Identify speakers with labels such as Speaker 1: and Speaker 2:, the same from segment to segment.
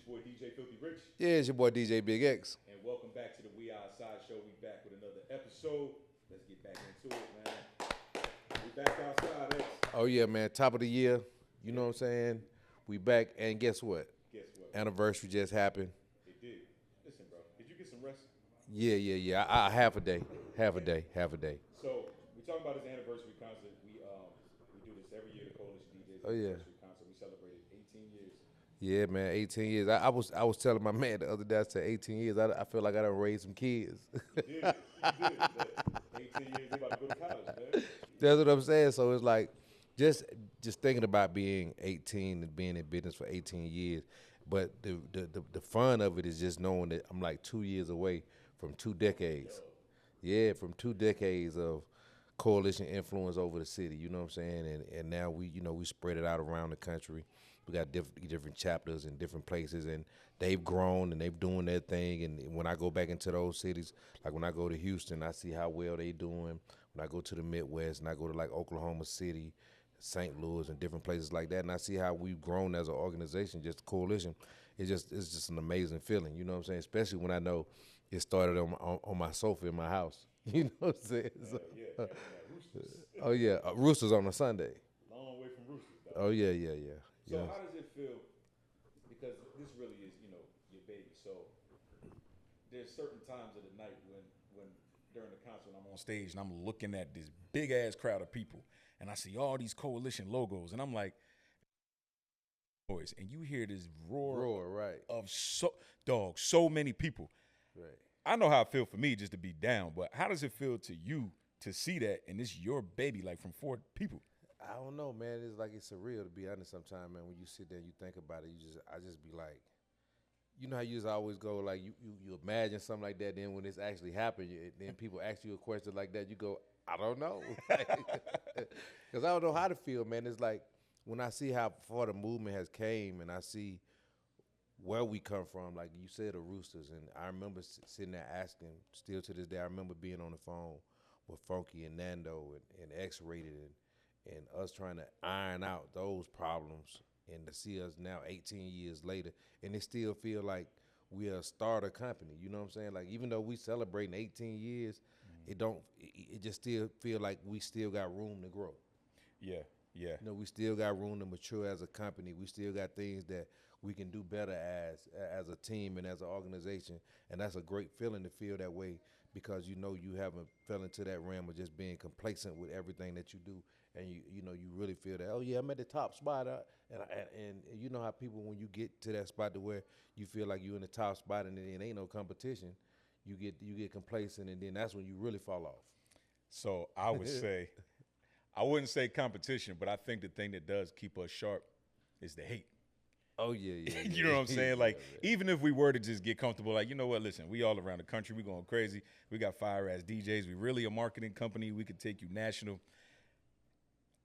Speaker 1: boy DJ Filthy Rich.
Speaker 2: Yeah, it's your boy DJ Big X.
Speaker 1: And welcome back to the We Outside Show. We back with another episode. Let's get back into it, man. We back outside, X.
Speaker 2: Oh yeah, man. Top of the year. You know what I'm saying? We back, and guess what?
Speaker 1: Guess what?
Speaker 2: Anniversary just happened.
Speaker 1: It did. Listen, bro. Did you get some rest?
Speaker 2: Yeah. I half a day.
Speaker 1: So we talking about this anniversary concert. We do this every year. The Coalition DJs anniversary concert. We celebrated 18 years.
Speaker 2: Yeah, man. 18 years. I was telling my man the other day. I said 18 years. I feel like I done raised some kids.
Speaker 1: You did. You did. 18 years. They about to go to college, man.
Speaker 2: That's what I'm saying. So it's like just thinking about being 18 and being in business for 18 years. But the fun of it is just knowing that I'm like 2 years away from 2 decades. Yeah, from 2 decades of coalition influence over the city. You know what I'm saying? And now we spread it out around the country. We got different chapters in different places, and they've grown and they've doing their thing. And when I go back into those cities, like when I go to Houston, I see how well they doing. When I go to the Midwest and I go to like Oklahoma City, St. Louis, and different places like that, and I see how we've grown as an organization, just a coalition. It's just an amazing feeling. You know what I'm saying? Especially when I know it started on my sofa in my house. You know what I'm saying? So,
Speaker 1: Roosters.
Speaker 2: Roosters on a Sunday.
Speaker 1: Long way from Roosters, dog.
Speaker 2: Oh yeah.
Speaker 1: So how does it feel? Because this really is, your baby. So there's certain times of the night when during the concert I'm on stage and I'm looking at this big ass crowd of people and I see all these coalition logos and I'm like, boys, and you hear this roar
Speaker 2: right.
Speaker 1: of so many people.
Speaker 2: Right.
Speaker 1: I know how it feels for me just to be down, but how does it feel to you to see that and it's your baby, like from 4 people?
Speaker 2: I don't know, man. It's surreal to be honest. Sometimes, man, when you sit there and you think about it, I just be like, you know how you just always go like you imagine something like that. Then when it's actually happened, then people ask you a question like that, you go, I don't know, because I don't know how to feel, man. It's like when I see how far the movement has came, and I see where we come from, like you said, the Roosters, and I remember sitting there asking. Still to this day, I remember being on the phone with Funky and Nando and X-Rated and us trying to iron out those problems, and to see us now 18 years later, and it still feel like we are a starter company. You know what I'm saying? Like even though we celebrating 18 years, it just still feel like we still got room to grow.
Speaker 1: Yeah.
Speaker 2: You know, we still got room to mature as a company. We still got things that we can do better as a team and as an organization, and that's a great feeling to feel that way, because you haven't fell into that realm of just being complacent with everything that you do. And you really feel that, oh yeah, I'm at the top spot, and you know how people, when you get to that spot to where you feel like you're in the top spot and it ain't no competition, you get complacent, and then that's when you really fall off.
Speaker 1: So I would say, I wouldn't say competition, but I think the thing that does keep us sharp is the hate.
Speaker 2: Oh yeah.
Speaker 1: You know what I'm saying? Like even if we were to just get comfortable, like, you know what? Listen, we all around the country, we going crazy. We got fire ass DJs. We really a marketing company. We could take you national.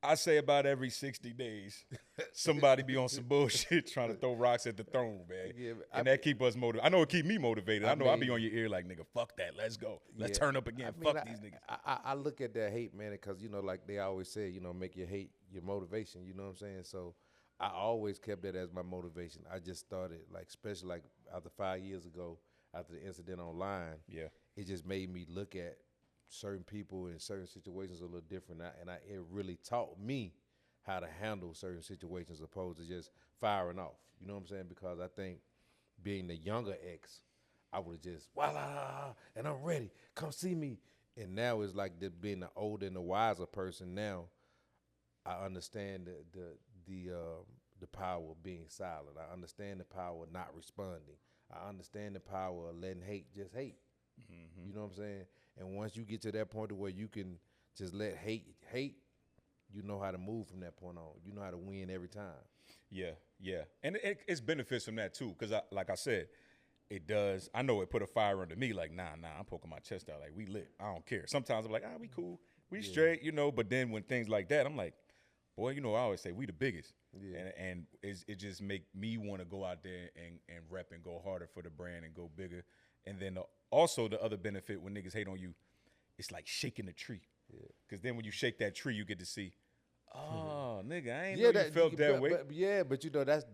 Speaker 1: I say about every 60 days, somebody be on some bullshit trying to throw rocks at the throne, man. Yeah, and that keep us motivated. I know it keep me motivated. I know I be on your ear like, nigga, fuck that. Let's go. Let's turn up again. Fuck these niggas.
Speaker 2: I look at that hate, man, because, like they always say, make your hate your motivation. You know what I'm saying? So I always kept that as my motivation. I just started, like, especially like after 5 years ago, after the incident online, it just made me look at certain people in certain situations a little different, it really taught me how to handle certain situations as opposed to just firing off. You know what I'm saying? Because I think being the younger X, I would have just voila, and I'm ready. Come see me. And now it's like being the older and the wiser person. Now I understand the power of being silent. I understand the power of not responding. I understand the power of letting hate just hate. Mm-hmm. You know what I'm saying? And once you get to that point to where you can just let hate, you know how to move from that point on. You know how to win every time.
Speaker 1: Yeah. And it's benefits from that too, because like I said, it does. I know it put a fire under me. Like, nah, I'm poking my chest out. Like, we lit. I don't care. Sometimes I'm like, we cool. We straight, But then when things like that, I'm like, boy, I always say we the biggest. Yeah. And it just make me want to go out there and rep and go harder for the brand and go bigger. And then also the other benefit when niggas hate on you, it's like shaking the tree. Yeah. Because then when you shake that tree, you get to see, nigga, I ain't know you felt that way.
Speaker 2: But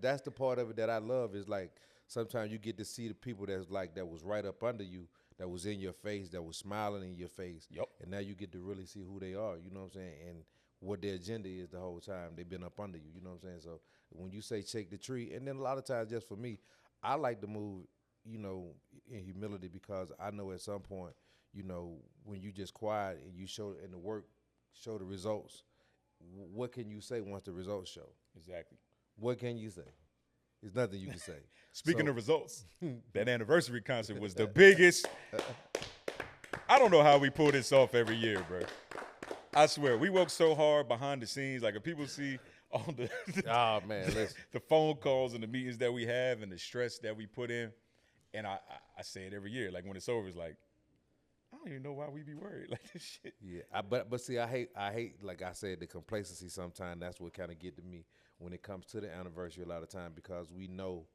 Speaker 2: that's the part of it that I love, is like sometimes you get to see the people that was right up under you, that was in your face, that was smiling in your face.
Speaker 1: Yep.
Speaker 2: And now you get to really see who they are, you know what I'm saying? And what their agenda is the whole time. They've been up under you, you know what I'm saying? So when you say shake the tree, and then a lot of times just for me, I like to move, you know, in humility, because I know at some point, you know, when you just quiet and you show and the work show the results, what can you say once the results show?
Speaker 1: Exactly.
Speaker 2: What can you say? There's nothing you can say.
Speaker 1: Speaking of results, that anniversary concert was the biggest. I don't know how we pull this off every year, bro. I swear, we work so hard behind the scenes. Like, if people see all the
Speaker 2: oh man, listen.
Speaker 1: the phone calls and the meetings that we have and the stress that we put in, and I say it every year. Like, when it's over, it's like, I don't even know why we be worried like this shit.
Speaker 2: Yeah, but see, I hate like I said, the complacency. Sometimes that's what kind of get to me when it comes to the anniversary. A lot of time, because we know,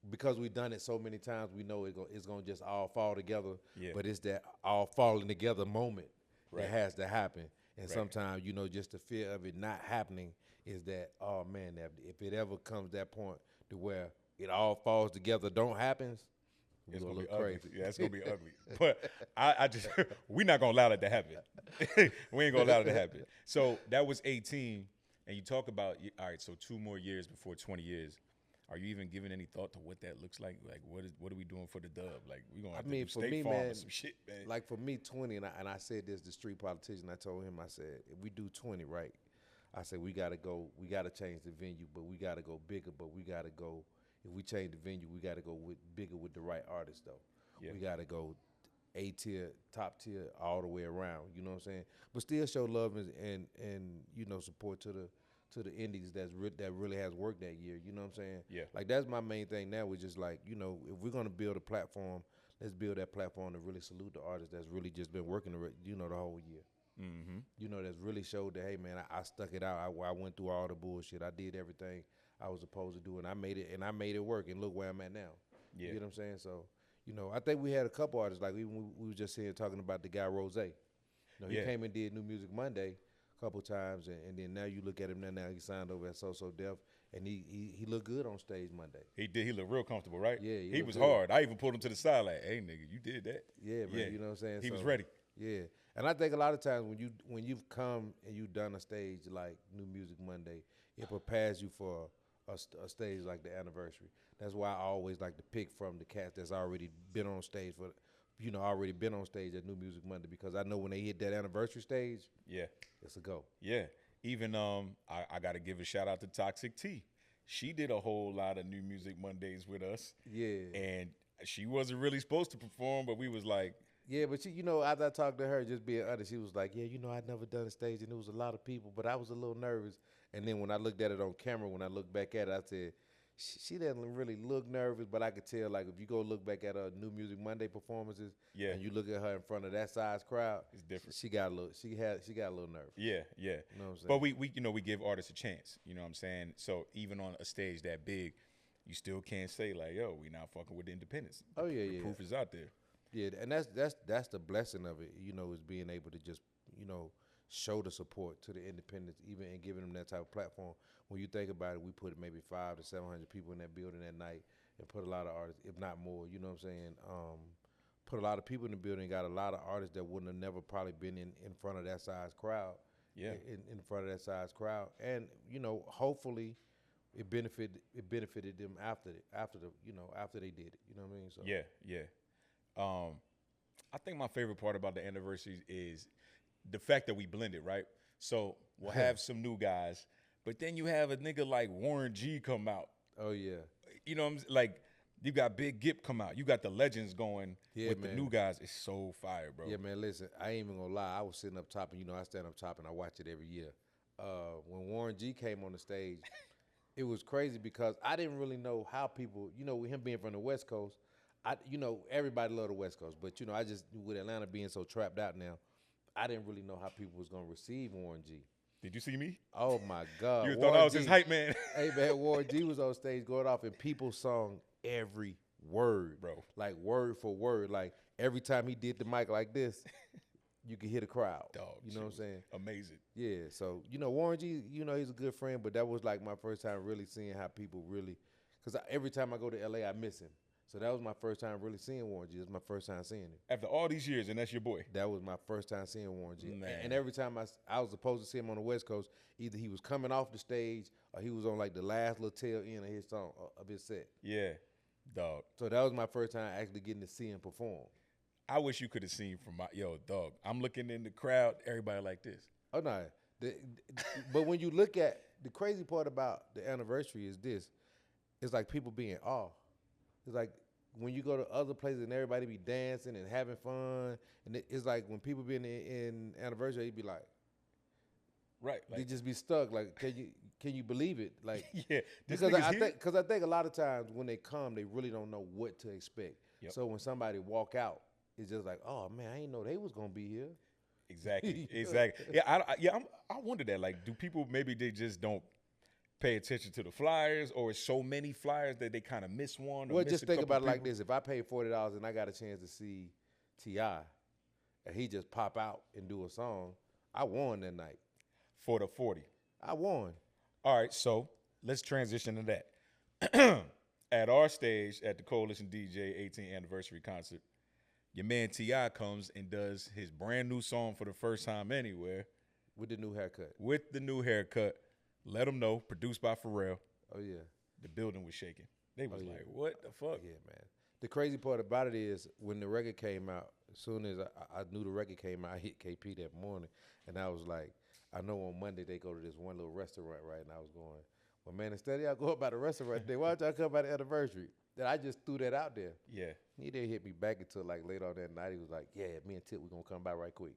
Speaker 2: because we've done it so many times, we know it's gonna just all fall together. Yeah. But it's that all falling together moment that has to happen. And sometimes, you know, just the fear of it not happening is that, oh man, if it ever comes that point to where it all falls together, don't happens.
Speaker 1: It's gonna be ugly. Crazy. Yeah, it's gonna be ugly. But I just we're not gonna allow that to happen. We ain't gonna allow it to happen. So that was 18, and you talk about, all right, so 2 more years before 20 years. Are you even giving any thought to what that looks like? Like, what are we doing for the dub? Like, we gonna have to do State Farm or some shit, man.
Speaker 2: Like for me, 20, and I said this, the street politician. I told him, I said, if we do 20, right? I said we gotta change the venue, but we gotta go bigger. But we gotta go. If we change the venue, we gotta go bigger with the right artists, though. Yeah. We gotta go A tier, top tier, all the way around. You know what I'm saying? But still show love and you know, support to the indies that really has worked that year. You know what I'm saying?
Speaker 1: Yeah.
Speaker 2: Like, that's my main thing now. Is just like, you know, if we're gonna build a platform, let's build that platform to really salute the artists that's really just been working, you know, the whole year.
Speaker 1: Mm-hmm.
Speaker 2: You know, that's really showed that, hey man, I stuck it out. I went through all the bullshit. I did everything I was supposed to do, and I made it work, and look where I'm at now. Yeah. You know what I'm saying? So, you know, I think we had a couple artists, like we were just here talking about the guy Rose. You know, he came and did New Music Monday a couple times, and then now you look at him now he signed over at So Def, and he looked good on stage Monday.
Speaker 1: He did. He looked real comfortable, right?
Speaker 2: Yeah.
Speaker 1: He was good. Hard. I even pulled him to the side like, hey, nigga, you did that.
Speaker 2: Yeah, man. Yeah. You know what I'm saying?
Speaker 1: He was ready.
Speaker 2: Yeah. And I think a lot of times when you've come and you've done a stage like New Music Monday, it prepares you for a stage like the anniversary. That's why I always like to pick from the cats that's already been on stage at New Music Monday, because I know when they hit that anniversary stage, it's a go.
Speaker 1: Yeah. Even I got to give a shout out to Toxic T. She did a whole lot of New Music Mondays with us.
Speaker 2: Yeah.
Speaker 1: And she wasn't really supposed to perform, but we was like,
Speaker 2: yeah, but she, you know, after I talked to her, just being honest, she was like, yeah, you know, I'd never done a stage, and there was a lot of people, but I was a little nervous. And then when I looked at it on camera, when I looked back at it, I said, she doesn't really look nervous, but I could tell, like, if you go look back at her New Music Monday performances, and you look at her in front of that size crowd,
Speaker 1: it's different.
Speaker 2: She got a little nervous.
Speaker 1: Yeah.
Speaker 2: You know what I'm saying?
Speaker 1: But we you know, we give artists a chance. You know what I'm saying? So even on a stage that big, you still can't say like, yo, we not fucking with the independents.
Speaker 2: Oh yeah,
Speaker 1: the proof is out there.
Speaker 2: Yeah, and that's the blessing of it, you know, is being able to just, you know, show the support to the independents, even in giving them that type of platform. When you think about it, we put maybe 500 to 700 people in that building that night, and put a lot of artists, if not more, you know what I'm saying, put a lot of people in the building, got a lot of artists that wouldn't have never probably been in front of that size crowd. Yeah. In front of that size crowd. And, you know, hopefully it benefited them after they did it. You know what I mean? So
Speaker 1: Yeah. I think my favorite part about the anniversaries is the fact that we blend it, right? So we'll have some new guys, but then you have a nigga like Warren G come out.
Speaker 2: Oh yeah.
Speaker 1: You know what I'm saying? Like, you got Big Gip come out. You got the legends going with the new guys. It's so fire, bro.
Speaker 2: Yeah, man, listen, I ain't even gonna lie. I was sitting up top, and you know I stand up top and I watch it every year. When Warren G came on the stage, it was crazy because I didn't really know how people, you know, with him being from the West Coast, everybody love the West Coast, but you know, I just, with Atlanta being so trapped out now, I didn't really know how people was gonna receive Warren G.
Speaker 1: Did you see me?
Speaker 2: Oh my God!
Speaker 1: You thought I was his hype man.
Speaker 2: Hey man, Warren G was on stage going off, and people sung every word,
Speaker 1: bro,
Speaker 2: like word for word. Like every time he did the mic like this, you could hear the crowd.
Speaker 1: Dog,
Speaker 2: you know what I'm saying?
Speaker 1: Amazing.
Speaker 2: Yeah. So you know, Warren G, you know, he's a good friend, but that was like my first time really seeing how people really because every time I go to LA, I miss him. So that was my first time really seeing Warren G. It was my first time seeing him.
Speaker 1: After all these years, and that's your boy.
Speaker 2: That was my first time seeing Warren G.
Speaker 1: Man.
Speaker 2: And every time I was supposed to see him on the West Coast, either he was coming off the stage or he was on like the last little tail end of his song, of his set.
Speaker 1: Yeah, dog.
Speaker 2: So that was my first time actually getting to see him perform.
Speaker 1: I wish you could have seen from my, dog. I'm looking in the crowd, everybody like this.
Speaker 2: Oh, no. But when you look at, the crazy part about the anniversary is this. It's like people be in awe. It's like when you go to other places and everybody be dancing and having fun, and it's like when people be in anniversary, they be like,
Speaker 1: right?
Speaker 2: They
Speaker 1: Like,
Speaker 2: just be stuck. Like, can you believe it? Like,
Speaker 1: yeah,
Speaker 2: because I think a lot of times when they come, they really don't know what to expect.
Speaker 1: Yep.
Speaker 2: So when somebody walk out, it's just like, oh man, I didn't know they was gonna be here.
Speaker 1: Exactly, exactly. Yeah, I wonder that. Like, do people maybe they just don't pay attention to the flyers, or it's so many flyers that they kind of miss one? Or
Speaker 2: Well,
Speaker 1: miss
Speaker 2: just
Speaker 1: a
Speaker 2: think
Speaker 1: couple
Speaker 2: about it like
Speaker 1: people?
Speaker 2: this: if I paid $40 and I got a chance to see T.I., and he just pop out and do a song, I won that night.
Speaker 1: For the 40.
Speaker 2: I won.
Speaker 1: All right, so let's transition to that. At our stage at the Coalition DJ 18th anniversary concert, your man T.I. comes and does his brand new song for the first time anywhere.
Speaker 2: With the new haircut.
Speaker 1: With the new haircut. Let them know, produced by Pharrell.
Speaker 2: Oh, yeah.
Speaker 1: The building was shaking. They was
Speaker 2: Oh, yeah.
Speaker 1: like, what the fuck?
Speaker 2: Yeah, man. The crazy part about it is when the record came out, as soon as I knew the record came out, I hit KP that morning, and I was like, I know on Monday they go to this one little restaurant, right? And I was going, well, man, instead of y'all go by the restaurant today, why don't y'all come by the anniversary? Then I just threw that out there.
Speaker 1: Yeah.
Speaker 2: He didn't hit me back until like late on that night. He was like, yeah, me and Tip, we're going to come by right quick.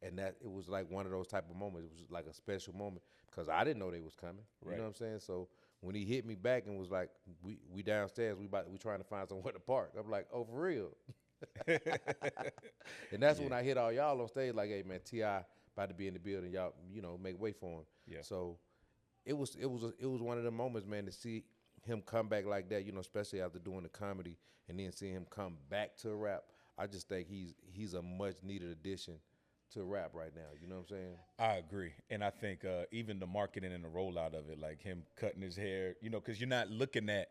Speaker 2: And that it was like one of those type of moments. It was like a special moment because I didn't know they was coming. You
Speaker 1: Right.
Speaker 2: know what I'm saying? So when he hit me back and was like, we downstairs, we trying to find somewhere to park. I'm like, oh, for real? And that's when I hit all y'all on stage like, hey, man, T.I. about to be in the building. Y'all, make way for him.
Speaker 1: Yeah.
Speaker 2: So it was one of the moments, man, to see him come back like that, especially after doing the comedy and then seeing him come back to rap. I just think he's a much needed addition to rap right now. You know what I'm saying?
Speaker 1: I agree. And I think even the marketing and the rollout of it, like him cutting his hair, because you're not looking at,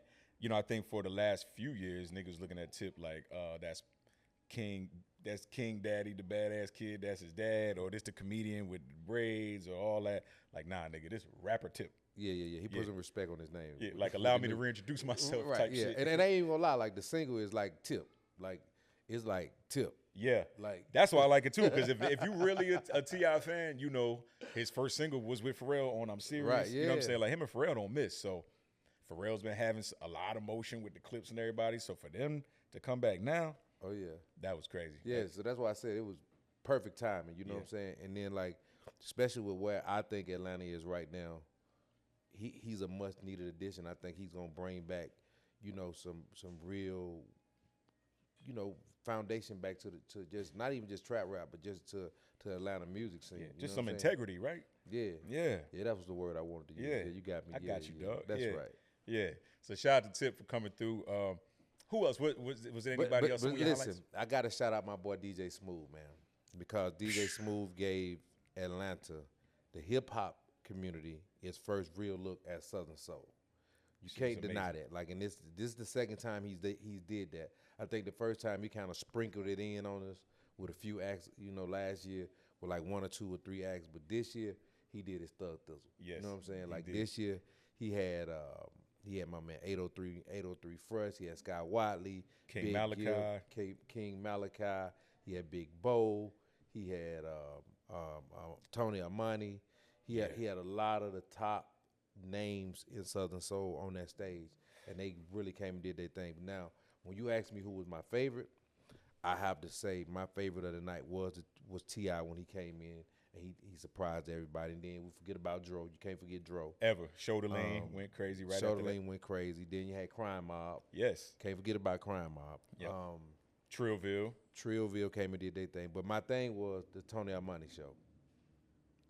Speaker 1: I think for the last few years, niggas looking at Tip like, that's King Daddy, the badass kid, that's his dad, or this the comedian with the braids or all that. Like, nah, nigga, this rapper Tip.
Speaker 2: Yeah. He put some respect on his name.
Speaker 1: Yeah, like allow me to reintroduce myself
Speaker 2: right,
Speaker 1: type
Speaker 2: yeah.
Speaker 1: shit.
Speaker 2: And I ain't even gonna lie, like the single is like Tip. Like, it's like Tip.
Speaker 1: Yeah,
Speaker 2: Like
Speaker 1: that's why I like it too. Because if you really a T.I. fan, his first single was with Pharrell on "I'm Serious."
Speaker 2: Right,
Speaker 1: You know what I'm
Speaker 2: yeah.
Speaker 1: saying? Like him and Pharrell don't miss. So Pharrell's been having a lot of motion with the clips and everybody. So for them to come back now,
Speaker 2: oh yeah.
Speaker 1: that was crazy.
Speaker 2: Yeah, so that's why I said it was perfect timing, you know what I'm saying? And then like, especially with where I think Atlanta is right now, he's a much needed addition. I think he's gonna bring back, some real, foundation back to just not even just trap rap, but just to Atlanta music scene.
Speaker 1: Yeah,
Speaker 2: you
Speaker 1: just
Speaker 2: know
Speaker 1: some
Speaker 2: what I'm saying?
Speaker 1: integrity, right?
Speaker 2: Yeah.
Speaker 1: Yeah.
Speaker 2: Yeah, that was the word I wanted to use.
Speaker 1: Yeah.
Speaker 2: Yeah, you got me.
Speaker 1: I
Speaker 2: Yeah,
Speaker 1: got you,
Speaker 2: yeah.
Speaker 1: dog.
Speaker 2: That's
Speaker 1: Yeah.
Speaker 2: right.
Speaker 1: Yeah. So shout out to Tip for coming through. Who else? Was there anybody else?
Speaker 2: But
Speaker 1: on your
Speaker 2: listen,
Speaker 1: highlights?
Speaker 2: I got to shout out my boy DJ Smooth, man, because DJ Smooth gave Atlanta, the hip hop community, its first real look at Southern Soul. You
Speaker 1: Shit was
Speaker 2: can't deny that. Like, and this is the second time he's did that. I think the first time he kind of sprinkled it in on us with a few acts, last year with like 1 or 2 or 3 acts, but this year he did his thug thizzle.
Speaker 1: Yes,
Speaker 2: You know what I'm saying?
Speaker 1: he
Speaker 2: Like
Speaker 1: did.
Speaker 2: this year he had my man 803 Fresh. He had Sky Wadley,
Speaker 1: King
Speaker 2: Big
Speaker 1: Malachi.
Speaker 2: Gil, King Malachi. He had Big Bo. He had Tony Amani. He had a lot of the top names in Southern Soul on that stage, and they really came and did their thing. Now, when you ask me who was my favorite, I have to say my favorite of the night was T.I. when he came in and he surprised everybody. And then we forget about Dro. You can't forget Dro.
Speaker 1: Ever. Shoulder Lane went crazy right after
Speaker 2: Shoulder
Speaker 1: that.
Speaker 2: Lane went crazy. Then you had Crime Mob.
Speaker 1: Yes.
Speaker 2: Can't forget about Crime Mob.
Speaker 1: Yep. Trillville.
Speaker 2: Trillville came and did their thing. But my thing was the Tony Armani show.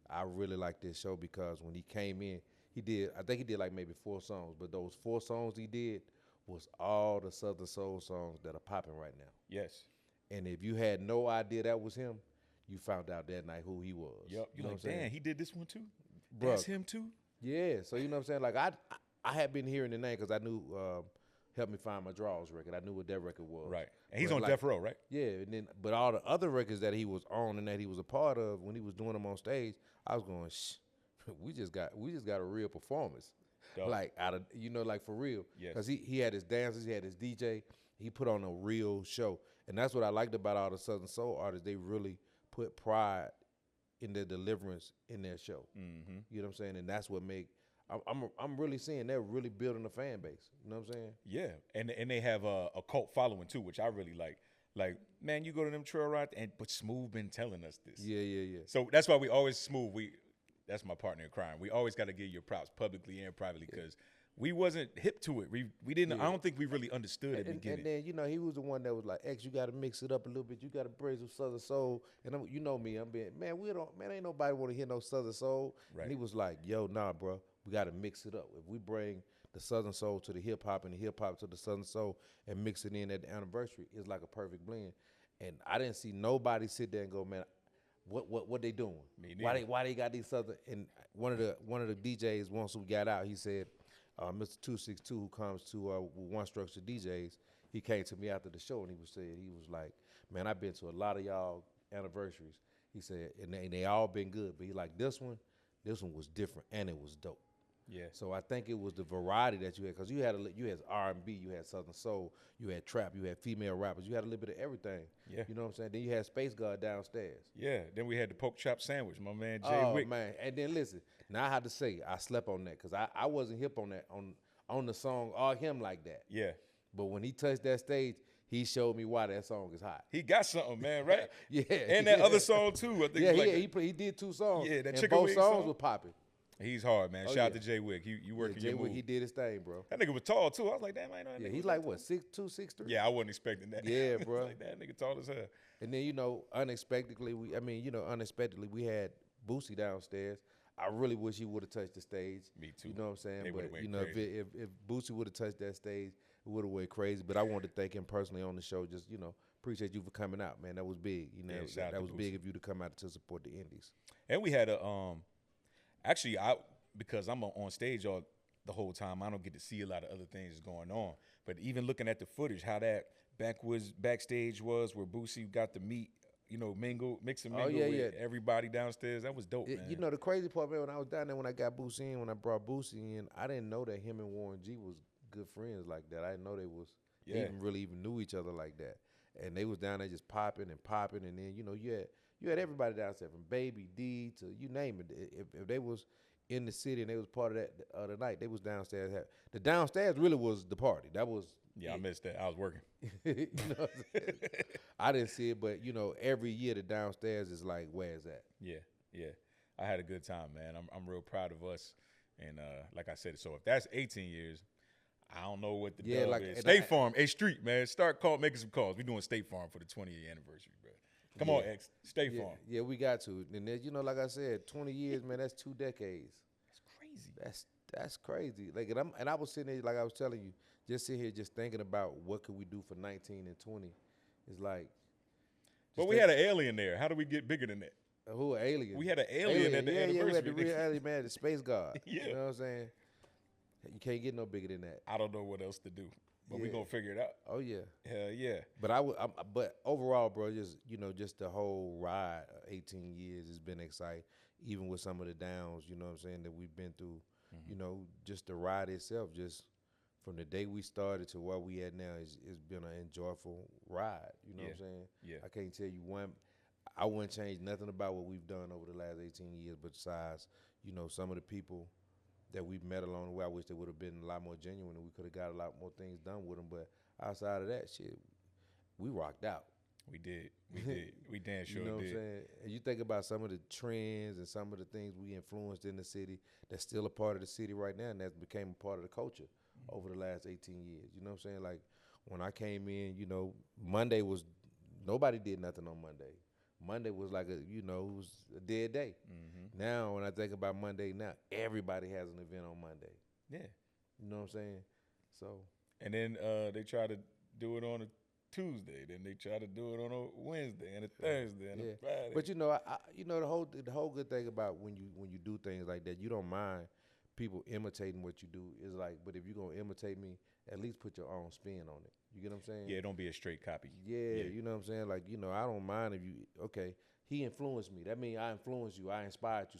Speaker 2: I really liked this show because when he came in, I think he did like maybe 4 songs, but those 4 songs he did was all the Southern Soul songs that are popping right now.
Speaker 1: Yes.
Speaker 2: And if you had no idea that was him, you found out that night who he was.
Speaker 1: Yep.
Speaker 2: You
Speaker 1: You're
Speaker 2: know
Speaker 1: like,
Speaker 2: what I'm saying?
Speaker 1: damn, he did this one too?
Speaker 2: Bruh.
Speaker 1: That's him too?
Speaker 2: Yeah, so you know what I'm saying? Like I had been hearing the name because I knew Help Me Find My Draws record. I knew what that record was.
Speaker 1: Right. And he's
Speaker 2: But
Speaker 1: on
Speaker 2: like,
Speaker 1: Death Row, right?
Speaker 2: Yeah, and then but all the other records that he was on and that he was a part of when he was doing them on stage, I was going, we just got a real performance.
Speaker 1: Dog.
Speaker 2: Like out of like for real.
Speaker 1: Yes.
Speaker 2: Because he had his dancers, he had his DJ, he put on a real show. And that's what I liked about all the Southern Soul artists. They really put pride in their deliverance in their show.
Speaker 1: Mm-hmm.
Speaker 2: You know what I'm saying? And that's what make I'm really seeing they're really building a fan base. You know what I'm saying?
Speaker 1: Yeah, and they have a cult following too, which I really like. Like, man, you go to them trail rides, but Smooth been telling us this.
Speaker 2: Yeah.
Speaker 1: So that's why we always Smooth. That's my partner in crime. We always got to give your props publicly and privately because we wasn't hip to it. We didn't. I don't think we really understood it.
Speaker 2: And then he was the one that was like, X, you got to mix it up a little bit. You got to bring some Southern Soul. And you know me, I'm being ain't nobody want to hear no Southern Soul.
Speaker 1: Right.
Speaker 2: And he was like, yo, nah, bro, we got to mix it up. If we bring the Southern Soul to the hip hop and the hip hop to the Southern Soul and mix it in at the anniversary, it's like a perfect blend. And I didn't see nobody sit there and go, man, what they doing? Why they got these Southern? And one of the DJs once we got out, he said, Mr. 262 who comes to One Structure DJs, he came to me after the show and he was like, man, I've been to a lot of y'all anniversaries. He said, and they all been good, but he like this one was different and it was dope.
Speaker 1: Yeah.
Speaker 2: So I think it was the variety that you had, because you had R&B, you had Southern Soul, you had trap, you had female rappers, you had a little bit of everything.
Speaker 1: Yeah.
Speaker 2: You know what I'm saying? Then you had Space God downstairs.
Speaker 1: Yeah. Then we had the pork chop sandwich, my man Jay Wick.
Speaker 2: Oh man! And then listen, now I have to say I slept on that because I wasn't hip on that on the song or him like that.
Speaker 1: Yeah.
Speaker 2: But when he touched that stage, he showed me why that song is hot.
Speaker 1: He got something, man, right?
Speaker 2: Yeah.
Speaker 1: And that other song too. I think.
Speaker 2: He did 2 songs.
Speaker 1: Yeah, that
Speaker 2: and
Speaker 1: Chicken
Speaker 2: both
Speaker 1: Wing
Speaker 2: songs
Speaker 1: song
Speaker 2: were popping.
Speaker 1: He's hard, man.
Speaker 2: Oh,
Speaker 1: Shout out to Jay Wick. You working
Speaker 2: Jay
Speaker 1: your move.
Speaker 2: Wick, he did his thing, bro.
Speaker 1: That nigga was tall too. I was like, damn, I ain't know that
Speaker 2: Yeah,
Speaker 1: nigga
Speaker 2: he's
Speaker 1: was
Speaker 2: like
Speaker 1: that
Speaker 2: what,
Speaker 1: tall.
Speaker 2: 6'2", 6'3"?
Speaker 1: Yeah, I wasn't expecting that.
Speaker 2: Yeah, bro.
Speaker 1: Like that nigga tall as hell.
Speaker 2: And then unexpectedly we had Boosie downstairs. I really wish he would have touched the stage.
Speaker 1: Me too.
Speaker 2: You know what I'm saying?
Speaker 1: They
Speaker 2: But
Speaker 1: would've went crazy.
Speaker 2: if Boosie would have touched that stage, it would have went crazy. But I wanted to thank him personally on the show. Just appreciate you for coming out, man. That was big.
Speaker 1: Shout out
Speaker 2: that
Speaker 1: to
Speaker 2: was big
Speaker 1: Boosie.
Speaker 2: of you to come out to support the indies.
Speaker 1: And we had actually because I'm on stage the whole time, I don't get to see a lot of other things going on. But even looking at the footage, how that backstage was, where Boosie got to meet, mix and mingle with everybody downstairs, that was dope, man.
Speaker 2: The crazy part, man, when I was down there, when I got Boosie in, when I brought Boosie in, I didn't know that him and Warren G was good friends like that. I didn't know they even knew each other like that. And they was down there just popping, and then you had everybody downstairs from Baby D to you name it. If they was in the city and they was part of that the night, they was downstairs. The downstairs really was the party. That was
Speaker 1: I missed that. I was working.
Speaker 2: you know what I'm saying? I didn't see it, but every year the downstairs is like, where is that?
Speaker 1: Yeah. I had a good time, man. I'm real proud of us. And like I said, so if that's 18 years, I don't know what the dub is. State Farm, Street, man. Start making some calls. We're doing State Farm for the 20th anniversary, bro. Come on, X. State Farm.
Speaker 2: Yeah, we got to. And then, like I said, 20 years, man, that's 2 decades.
Speaker 1: That's crazy.
Speaker 2: That's crazy. Like, and I was sitting there, like I was telling you, just sitting here just thinking about what could we do for 19 and 20. It's like.
Speaker 1: But we had an alien there. How do we get bigger than that?
Speaker 2: Who, an alien?
Speaker 1: We had an alien at the anniversary.
Speaker 2: Yeah, we had the real alien, man, the space god.
Speaker 1: Yeah.
Speaker 2: You know what I'm saying? You can't get no bigger than that.
Speaker 1: I don't know what else to do, but we gonna figure it out.
Speaker 2: Oh yeah.
Speaker 1: Hell yeah.
Speaker 2: But overall, bro, just the whole ride, 18 years has been exciting. Even with some of the downs, you know what I'm saying, that we've been through. Mm-hmm. Just the ride itself, just from the day we started to where we at now, it's been an enjoyable ride. You know what I'm saying?
Speaker 1: Yeah.
Speaker 2: I can't tell you I wouldn't change nothing about what we've done over the last 18 years, but besides, some of the people that we've met along the way, I wish they would have been a lot more genuine and we could have got a lot more things done with them. But outside of that shit, we rocked out.
Speaker 1: We did. We damn sure did.
Speaker 2: You know what I'm saying? And you think about some of the trends and some of the things we influenced in the city that's still a part of the city right now and that became a part of the culture over the last 18 years. You know what I'm saying? Like when I came in, Monday was, nobody did nothing on Monday. Monday was like it was a dead day. Mm-hmm. Now, when I think about Monday now, everybody has an event on Monday.
Speaker 1: Yeah.
Speaker 2: You know what I'm saying? So. And
Speaker 1: then they try to do it on a Tuesday. Then they try to do it on a Wednesday and a Thursday and a Friday.
Speaker 2: But the whole good thing about when you do things like that, you don't mind people imitating what you do. It's like, but if you're gonna imitate me, at least put your own spin on it. You get what I'm saying?
Speaker 1: Yeah, don't be a straight copy.
Speaker 2: Yeah, you know what I'm saying? Like, you know, I don't mind if you, okay, he influenced me. That means I influenced you. I inspired you.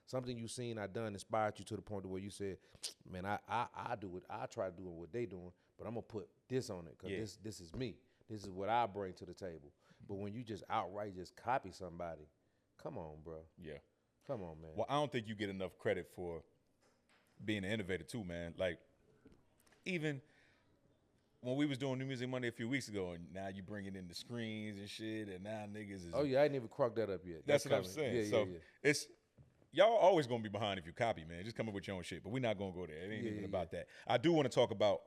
Speaker 2: Something you seen I done inspired you to the point where you said, man, I do it. I try to do what they doing, but I'm going to put this on it because this is me. This is what I bring to the table. But when you just outright just copy somebody, come on, bro.
Speaker 1: Yeah.
Speaker 2: Come on, man.
Speaker 1: Well, I don't think you get enough credit for being an innovator too, man. Like, even when we was doing New Music Monday a few weeks ago, and now you bringing in the screens and shit, and now niggas is...
Speaker 2: Oh, yeah, I ain't even crocked that up yet.
Speaker 1: That's what I'm saying. So it's... Y'all always going to be behind if you copy, man. Just come up with your own shit. But we're not going to go there. It ain't even about that. I do want to talk about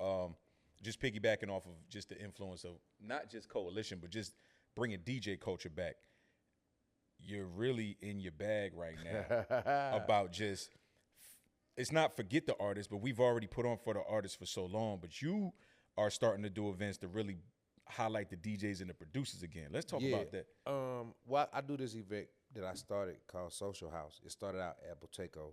Speaker 1: just piggybacking off of just the influence of not just Coalition, but just bringing DJ culture back. You're really in your bag right now about just... It's not forget the artist, but we've already put on for the artist for so long. But you are starting to do events to really highlight the DJs and the producers again. Let's talk about that.
Speaker 2: Well, I do this event that I started called Social House. It started out at Boteco.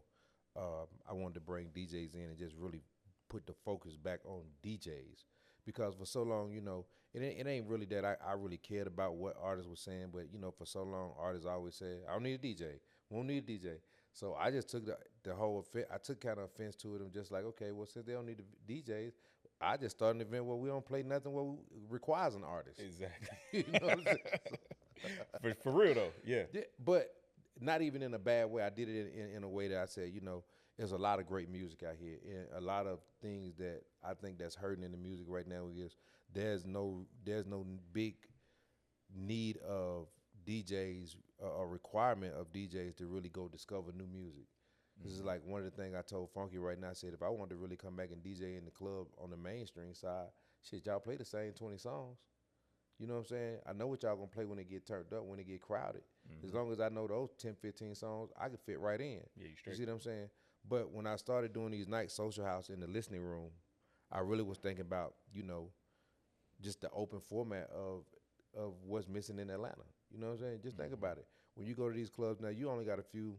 Speaker 2: I wanted to bring DJs in and just really put the focus back on DJs because for so long, you know, it ain't really that I really cared about what artists were saying, but, you know, for so long, artists always said, I don't need a DJ. We don't need a DJ. So I just took the whole offense. I took kind of offense to it. I'm just like, okay, well, since they don't need the DJs, I just started an event where we don't play nothing what requires an artist.
Speaker 1: Exactly.
Speaker 2: You know what I'm saying?
Speaker 1: For real, though, yeah.
Speaker 2: But not even in a bad way. I did it in a way that I said, you know, there's a lot of great music out here. And a lot of things that I think that's hurting in the music right now is there's no big need of DJs or requirement of DJs to really go discover new music. This is like one of the things I told Funky right now. I said, if I wanted to really come back and DJ in the club on the mainstream side, shit, y'all play the same 20 songs. You know what I'm saying? I know what y'all gonna play when it get turned up, when it get crowded. As long as I know those 10, 15 songs, I can fit right in.
Speaker 1: Yeah, you straight.
Speaker 2: You see what I'm saying? But when I started doing these nights, Social House in the listening room, I really was thinking about, you know, just the open format of what's missing in Atlanta. You know what I'm saying? Just think about it. When you go to these clubs now, you only got a few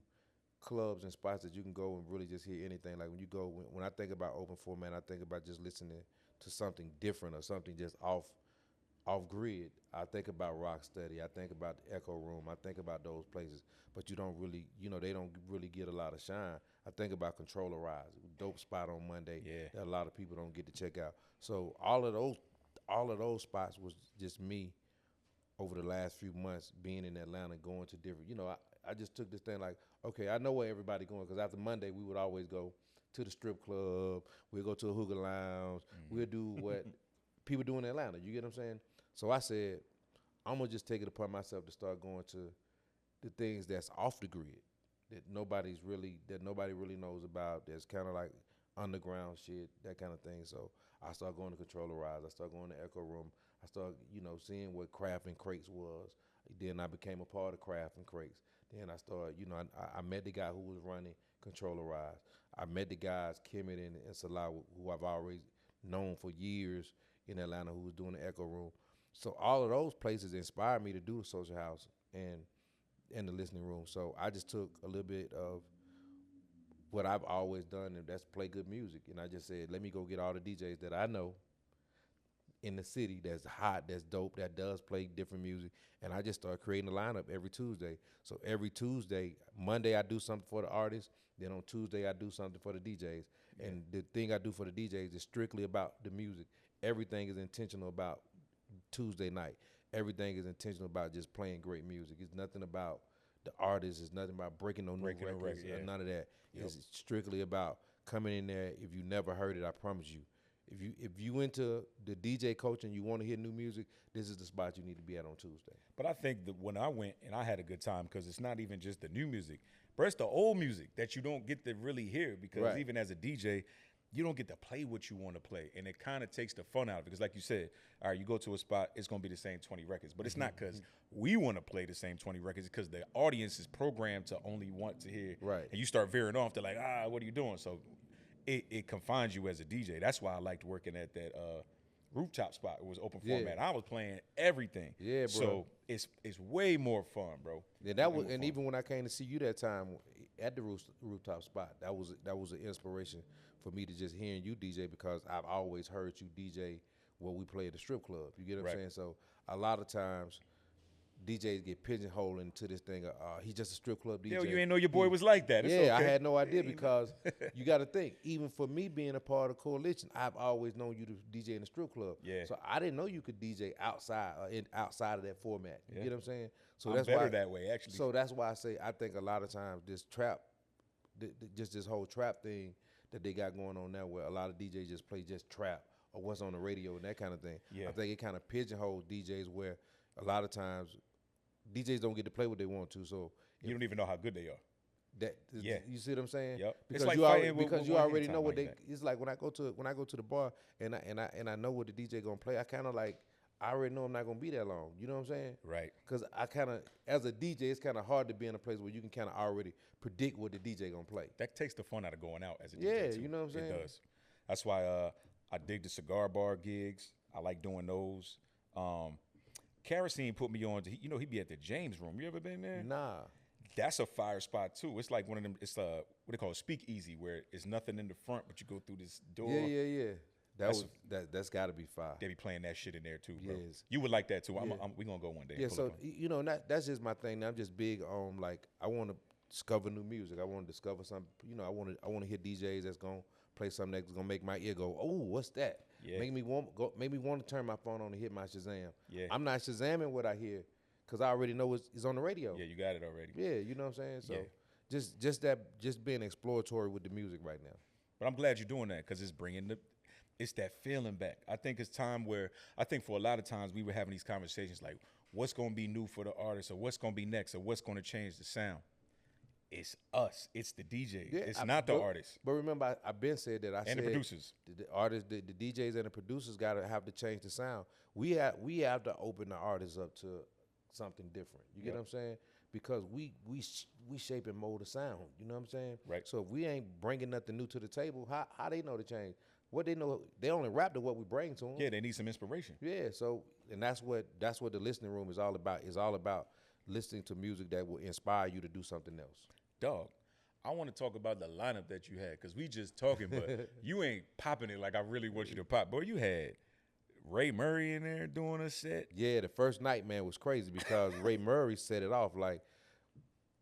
Speaker 2: clubs and spots that you can go and really just hear anything. Like when you go, when I think about open format, I think about just listening to something different or something just off grid. I think about Rocksteady. I think about the Echo Room. I think about those places. But you don't really, you know, they don't really get a lot of shine. I think about Controller Rise, dope spot on Monday that a lot of people don't get to check out. So all of those spots was just me over the last few months being in Atlanta, going to different, you know, I just took this thing like, okay, I know where everybody going, because after Monday, we would always go to the strip club, we'll go to a hookah lounge, we'll do what people do in Atlanta, you get what I'm saying? So I said, I'm going to just take it upon myself to start going to the things that's off the grid, that nobody really knows about, that's kind of like underground shit, that kind of thing. So I started going to Controller Rise, I started going to Echo Room, I started, you know, seeing what Craft and Crates was. Then I became a part of Craft and Crates. Then I started, you know, I met the guy who was running Controller Rise. I met the guys, Kemet and Salah, who I've always known for years in Atlanta, who was doing the Echo Room. So all of those places inspired me to do the Social House and the listening room. So I just took a little bit of what I've always done, and that's play good music. And I just said, let me go get all the DJs that I know in the city that's hot, that's dope, that does play different music. And I just started creating a lineup every Tuesday. So every Tuesday, Monday I do something for the artists. Then on Tuesday I do something for the DJs. Yeah. And the thing I do for the DJs is strictly about the music. Everything is intentional about Tuesday night. Everything is intentional about just playing great music. It's nothing about the artists. It's nothing about breaking no new records. None of that. Yep. It's strictly about coming in there. If you never heard it, I promise you, if you into the DJ culture and you want to hear new music, this is the spot you need to be at on Tuesday.
Speaker 1: But I think that when I went, and I had a good time, because it's not even just the new music, but it's the old music that you don't get to really hear, because even as a DJ, you don't get to play what you want to play, and it kind of takes the fun out of it. Because like you said, all right, you go to a spot, it's going to be the same 20 records, but it's not because we want to play the same 20 records, because the audience is programmed to only want to hear, and you start veering off, they're like, what are you doing? So it confines you as a DJ. That's why I liked working at that rooftop spot. It was open format. I was playing everything. Yeah, bro. So it's way more fun, bro.
Speaker 2: Yeah, that was, and even when I came to see you that time, at the rooftop spot. That was an inspiration for me to just hearing you DJ, because I've always heard you DJ what we play at the strip club. You get what I'm saying? So a lot of times DJs get pigeonholed into this thing. He's just a strip club DJ.
Speaker 1: Yo, you ain't know your boy was like that. It's
Speaker 2: yeah,
Speaker 1: okay.
Speaker 2: I had no idea, because you got to think, even for me being a part of Coalition, I've always known you to DJ in the strip club.
Speaker 1: Yeah.
Speaker 2: So I didn't know you could DJ outside outside of that format. You get what I'm saying? So
Speaker 1: I'm
Speaker 2: that's
Speaker 1: better
Speaker 2: why,
Speaker 1: that way, actually.
Speaker 2: So that's why I say I think a lot of times this trap, just this whole trap thing that they got going on now, where a lot of DJs just play just trap or what's on the radio and that kind of thing.
Speaker 1: Yeah.
Speaker 2: I think it kind of pigeonholes DJs, where a lot of times DJs don't get to play what they want to. So
Speaker 1: you don't even know how good they are.
Speaker 2: You see what I'm saying?
Speaker 1: Yep.
Speaker 2: Because
Speaker 1: it's like
Speaker 2: you already,
Speaker 1: with
Speaker 2: you already know what
Speaker 1: like
Speaker 2: they.
Speaker 1: that.
Speaker 2: It's like when I go to the bar and I know what the DJ gonna play. I kind of like, I already know I'm not gonna be that long. You know what I'm saying?
Speaker 1: Right.
Speaker 2: Because I kind of, as a DJ, it's kind of hard to be in a place where you can kind of already predict what the DJ gonna play.
Speaker 1: That takes the fun out of going out as a DJ.
Speaker 2: Yeah,
Speaker 1: too.
Speaker 2: you know what I'm saying?
Speaker 1: It does. That's why I dig the cigar bar gigs. I like doing those. Kerosene put me on. He be at the James Room. You ever been there?
Speaker 2: Nah.
Speaker 1: That's a fire spot too. It's like one of them. It's what they call a speakeasy, where it's nothing in the front, but you go through this door.
Speaker 2: Yeah. That's got to be fire.
Speaker 1: They be playing that shit in there too, bro.
Speaker 2: Yes.
Speaker 1: You would like that too.
Speaker 2: Yeah.
Speaker 1: We gonna go one day.
Speaker 2: Yeah. So that's just my thing. I'm just big on, like, I want to discover new music. I want to discover something. I want to hear DJs that's gonna play something that's gonna make my ear go, oh, what's that?
Speaker 1: Yeah.
Speaker 2: Make me want to turn my phone on and hit my Shazam.
Speaker 1: Yeah.
Speaker 2: I'm not Shazamming what I hear, because I already know it's on the radio.
Speaker 1: Yeah, you got it already.
Speaker 2: Yeah, you know what I'm saying? So
Speaker 1: Yeah.
Speaker 2: just being exploratory with the music right now.
Speaker 1: But I'm glad you're doing that, because it's that feeling back. I think it's time where, I think for a lot of times we were having these conversations like, what's going to be new for the artist, or what's going to be next, or what's going to change the sound. It's us. It's the DJ.
Speaker 2: Yeah,
Speaker 1: it's not the artist.
Speaker 2: But remember, I've been said that.
Speaker 1: And the producers.
Speaker 2: The artists, the DJs and the producers got to have to change the sound. We have to open the artists up to something different. You get what I'm saying? Because we shape and mold the sound. You know what I'm saying?
Speaker 1: Right.
Speaker 2: So if we ain't bringing nothing new to the table, how they know to change? What they know, they only rap to what we bring to them.
Speaker 1: Yeah, they need some inspiration.
Speaker 2: Yeah. So, and that's what the listening room is all about. It's all about listening to music that will inspire you to do something else.
Speaker 1: Dog, I want to talk about the lineup that you had, because we just talking, but you ain't popping it like I really want you to pop. Boy, you had Ray Murray in there doing a set.
Speaker 2: Yeah, the first night, man, was crazy, because Ray Murray set it off. Like,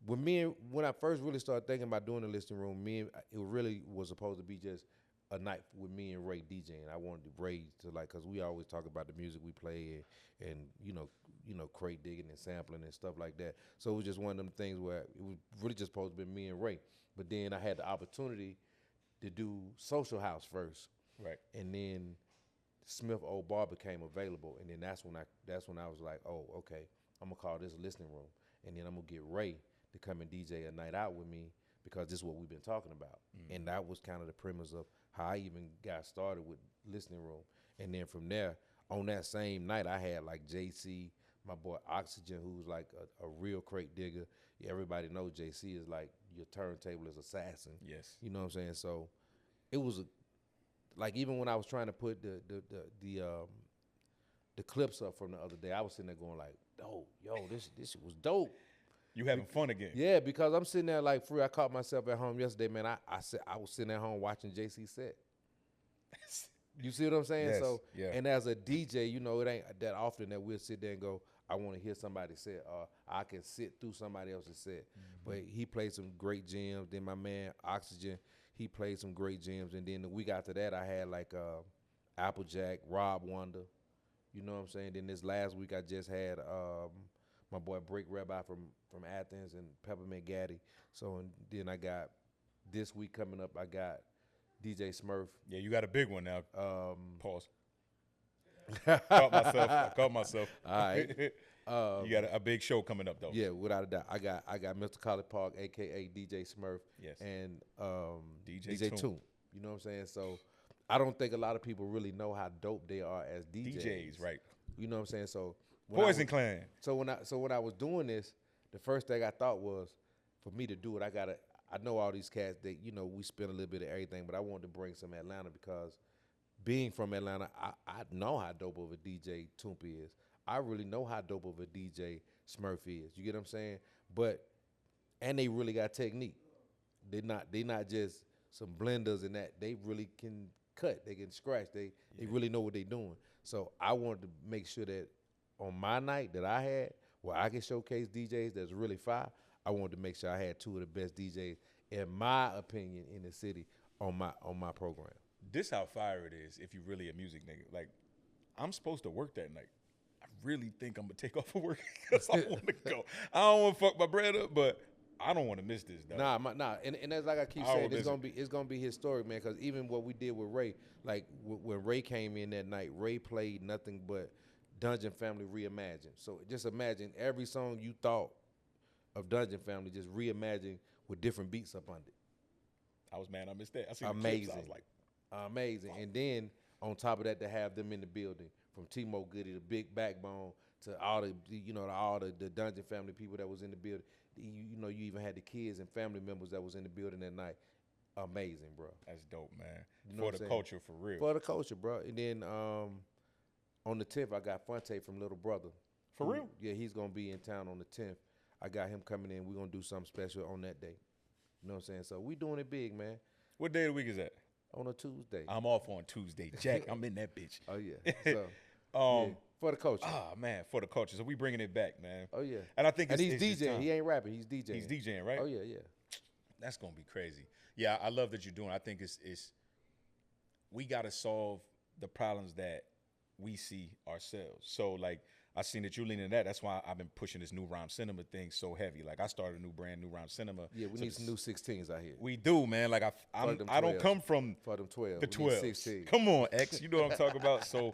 Speaker 2: when I first really started thinking about doing the listening room, it really was supposed to be just a night with me and Ray DJing. I wanted Ray to, like, because we always talk about the music we play and crate digging and sampling and stuff like that. So it was just one of them things where it was really just supposed to be me and Ray. But then I had the opportunity to do Social House first.
Speaker 1: Right.
Speaker 2: And then Smith Old Bar became available, and then that's when I was like, oh, okay, I'm gonna call this a listening room, and then I'm gonna get Ray to come and DJ a night out with me, because this is what we've been talking about. And that was kind of the premise of how I even got started with listening room. And then from there, on that same night, I had like JC, my boy Oxygen, who's like a real crate digger. Yeah, everybody knows JC is like your turntablist assassin.
Speaker 1: Yes.
Speaker 2: You know what I'm saying? So it was like, even when I was trying to put the clips up from the other day, I was sitting there going like, oh, yo, this shit was dope.
Speaker 1: You having fun again.
Speaker 2: Yeah, because I'm sitting there like, I caught myself at home yesterday, man. I was sitting at home watching JC set. You see what I'm saying?
Speaker 1: Yes,
Speaker 2: So,
Speaker 1: yeah.
Speaker 2: And as a DJ, it ain't that often that we'll sit there and go, I want to hear somebody set, or I can sit through somebody else's set. But he played some great gems. Then my man Oxygen, he played some great gems. And then the week after that, I had like Applejack, Rob Wonder. You know what I'm saying? Then this last week, I just had my boy Break Rabbi from Athens and Peppermint Gaddy. So, and then I got, this week coming up, I got DJ Smurf.
Speaker 1: Yeah, you got a big one now. Pause. I caught myself.
Speaker 2: All right.
Speaker 1: You got a big show coming up though.
Speaker 2: Yeah, without a doubt. I got Mr. College Park, aka DJ Smurf,
Speaker 1: Yes.
Speaker 2: and
Speaker 1: DJ
Speaker 2: Toon. You know what I'm saying? So I don't think a lot of people really know how dope they are as DJs.
Speaker 1: Right.
Speaker 2: You know what I'm saying? So when
Speaker 1: Poison Clan.
Speaker 2: So when I was doing this, the first thing I thought was, for me to do it, I know all these cats, they, we spend a little bit of everything, but I wanted to bring some Atlanta, because being from Atlanta, I know how dope of a DJ Toompa is. I really know how dope of a DJ Smurf is. You get what I'm saying? And they really got technique. They not just some blenders and that. They really can cut. They can scratch. They really know what they're doing. So I wanted to make sure that on my night that I had, where I can showcase DJs that's really fire, I wanted to make sure I had two of the best DJs, in my opinion, in the city on my program.
Speaker 1: This how fire it is if you really a music nigga. Like, I'm supposed to work that night. I really think I'm gonna take off of work because I want to go. I don't want to fuck my bread up, but I don't want to miss this. Dog.
Speaker 2: Nah, and that's like I keep saying, it's gonna be historic, man. Because even what we did with Ray, like when Ray came in that night, Ray played nothing but Dungeon Family reimagined. So just imagine every song you thought of Dungeon Family, just reimagined with different beats up under it.
Speaker 1: I was mad I missed that. I seen
Speaker 2: amazing.
Speaker 1: The clips, I was like,
Speaker 2: amazing. And then on top of that, to have them in the building, from Timo Goody, the Big Backbone, to all the Dungeon Family people that was in the building. You even had the kids and family members that was in the building that night. Amazing, bro.
Speaker 1: That's dope, man.
Speaker 2: You know
Speaker 1: for the culture, for real.
Speaker 2: For the culture, bro. And then on the 10th, I got Fonte from Little Brother.
Speaker 1: For real?
Speaker 2: Yeah, he's gonna be in town on the 10th. I got him coming in. We're gonna do something special on that day. You know what I'm saying? So we doing it big, man.
Speaker 1: What day of the week is that?
Speaker 2: On a Tuesday.
Speaker 1: I'm off on Tuesday. Jack, I'm in that bitch.
Speaker 2: Oh yeah. So
Speaker 1: yeah,
Speaker 2: for the culture.
Speaker 1: Oh man, for the culture. So we bringing it back, man.
Speaker 2: Oh yeah.
Speaker 1: And I think
Speaker 2: he's DJing. He ain't rapping. He's DJing.
Speaker 1: He's DJing, right?
Speaker 2: Oh yeah.
Speaker 1: That's gonna be crazy. Yeah, I love that you're doing. I think it's we gotta solve the problems that we see ourselves. So like I seen that you leaning that. That's why I've been pushing this new rhyme cinema thing so heavy. Like I started a brand new rhyme cinema.
Speaker 2: Yeah, we need some new 16s out here.
Speaker 1: We do, man. Like I don't come from
Speaker 2: for them 12.
Speaker 1: The 12. Come on, X. You know what I'm talking about. So,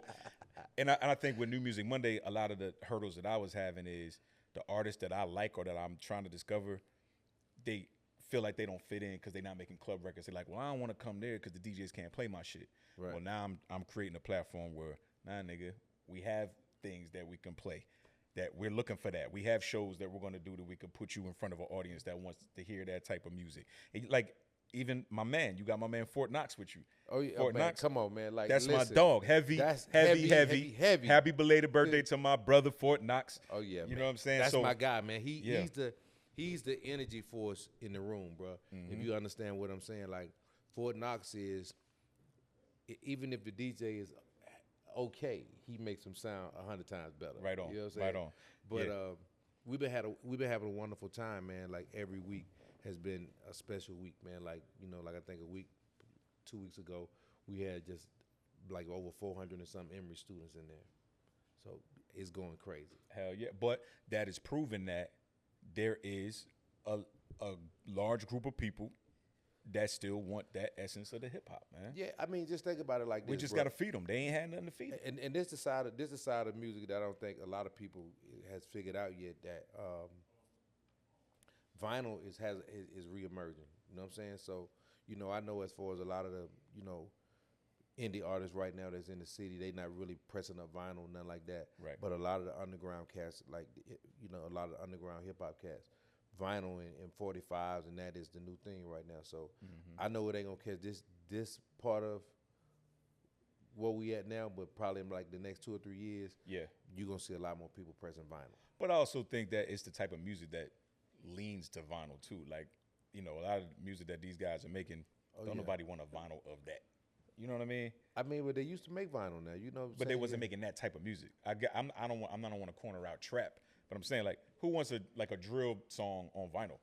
Speaker 1: and I think with New Music Monday, a lot of the hurdles that I was having is the artists that I like or that I'm trying to discover, they feel like they don't fit in because they're not making club records. They're like, well, I don't want to come there because the DJs can't play my shit.
Speaker 2: Right.
Speaker 1: Well, now I'm creating a platform where, nah, nigga, we have things that we can play, that we're looking for that. We have shows that we're going to do that we can put you in front of an audience that wants to hear that type of music. Like, even my man, you got my man Fort Knox with you.
Speaker 2: Oh yeah,
Speaker 1: Fort
Speaker 2: man,
Speaker 1: Knox.
Speaker 2: come on, man. Like
Speaker 1: that's
Speaker 2: listen,
Speaker 1: my dog. Heavy. Happy belated birthday to my brother Fort Knox.
Speaker 2: Oh yeah,
Speaker 1: you know what I'm saying?
Speaker 2: That's my guy, man. He's the energy force in the room, bro.
Speaker 1: Mm-hmm.
Speaker 2: If you understand what I'm saying, like Fort Knox is, even if the DJ is okay, he makes them sound 100 times better.
Speaker 1: Right on.
Speaker 2: You know what I'm saying?
Speaker 1: Right on.
Speaker 2: But
Speaker 1: yeah.
Speaker 2: we've been having a wonderful time, man. Like every week has been a special week, man. Like like I think 2 weeks ago, we had just like over 400 and some Emory students in there. So it's going crazy.
Speaker 1: Hell yeah. But that is proven that there is a large group of people that still want that essence of the hip hop, man.
Speaker 2: Yeah, I mean, just think about it like this.
Speaker 1: We just got to feed them. They ain't had nothing to feed them.
Speaker 2: And this is the side of music that I don't think a lot of people has figured out yet, that vinyl is reemerging. You know what I'm saying? So, I know as far as a lot of the, indie artists right now that's in the city, they not really pressing up vinyl, nothing like that.
Speaker 1: Right.
Speaker 2: But a lot of the underground cats, like, a lot of the underground hip hop cats, vinyl and 45s, and that is the new thing right now. So I know it ain't gonna catch this part of where we at now, but probably in like the next 2 or 3 years,
Speaker 1: yeah,
Speaker 2: you're gonna see a lot more people pressing vinyl.
Speaker 1: But I also think that it's the type of music that leans to vinyl too. Like, a lot of the music that these guys are making, nobody want a vinyl of that. You know what I mean?
Speaker 2: I mean, but they used to make vinyl now,
Speaker 1: But they wasn't making that type of music. I don't want to corner out trap, but I'm saying, like, who wants a drill song on vinyl?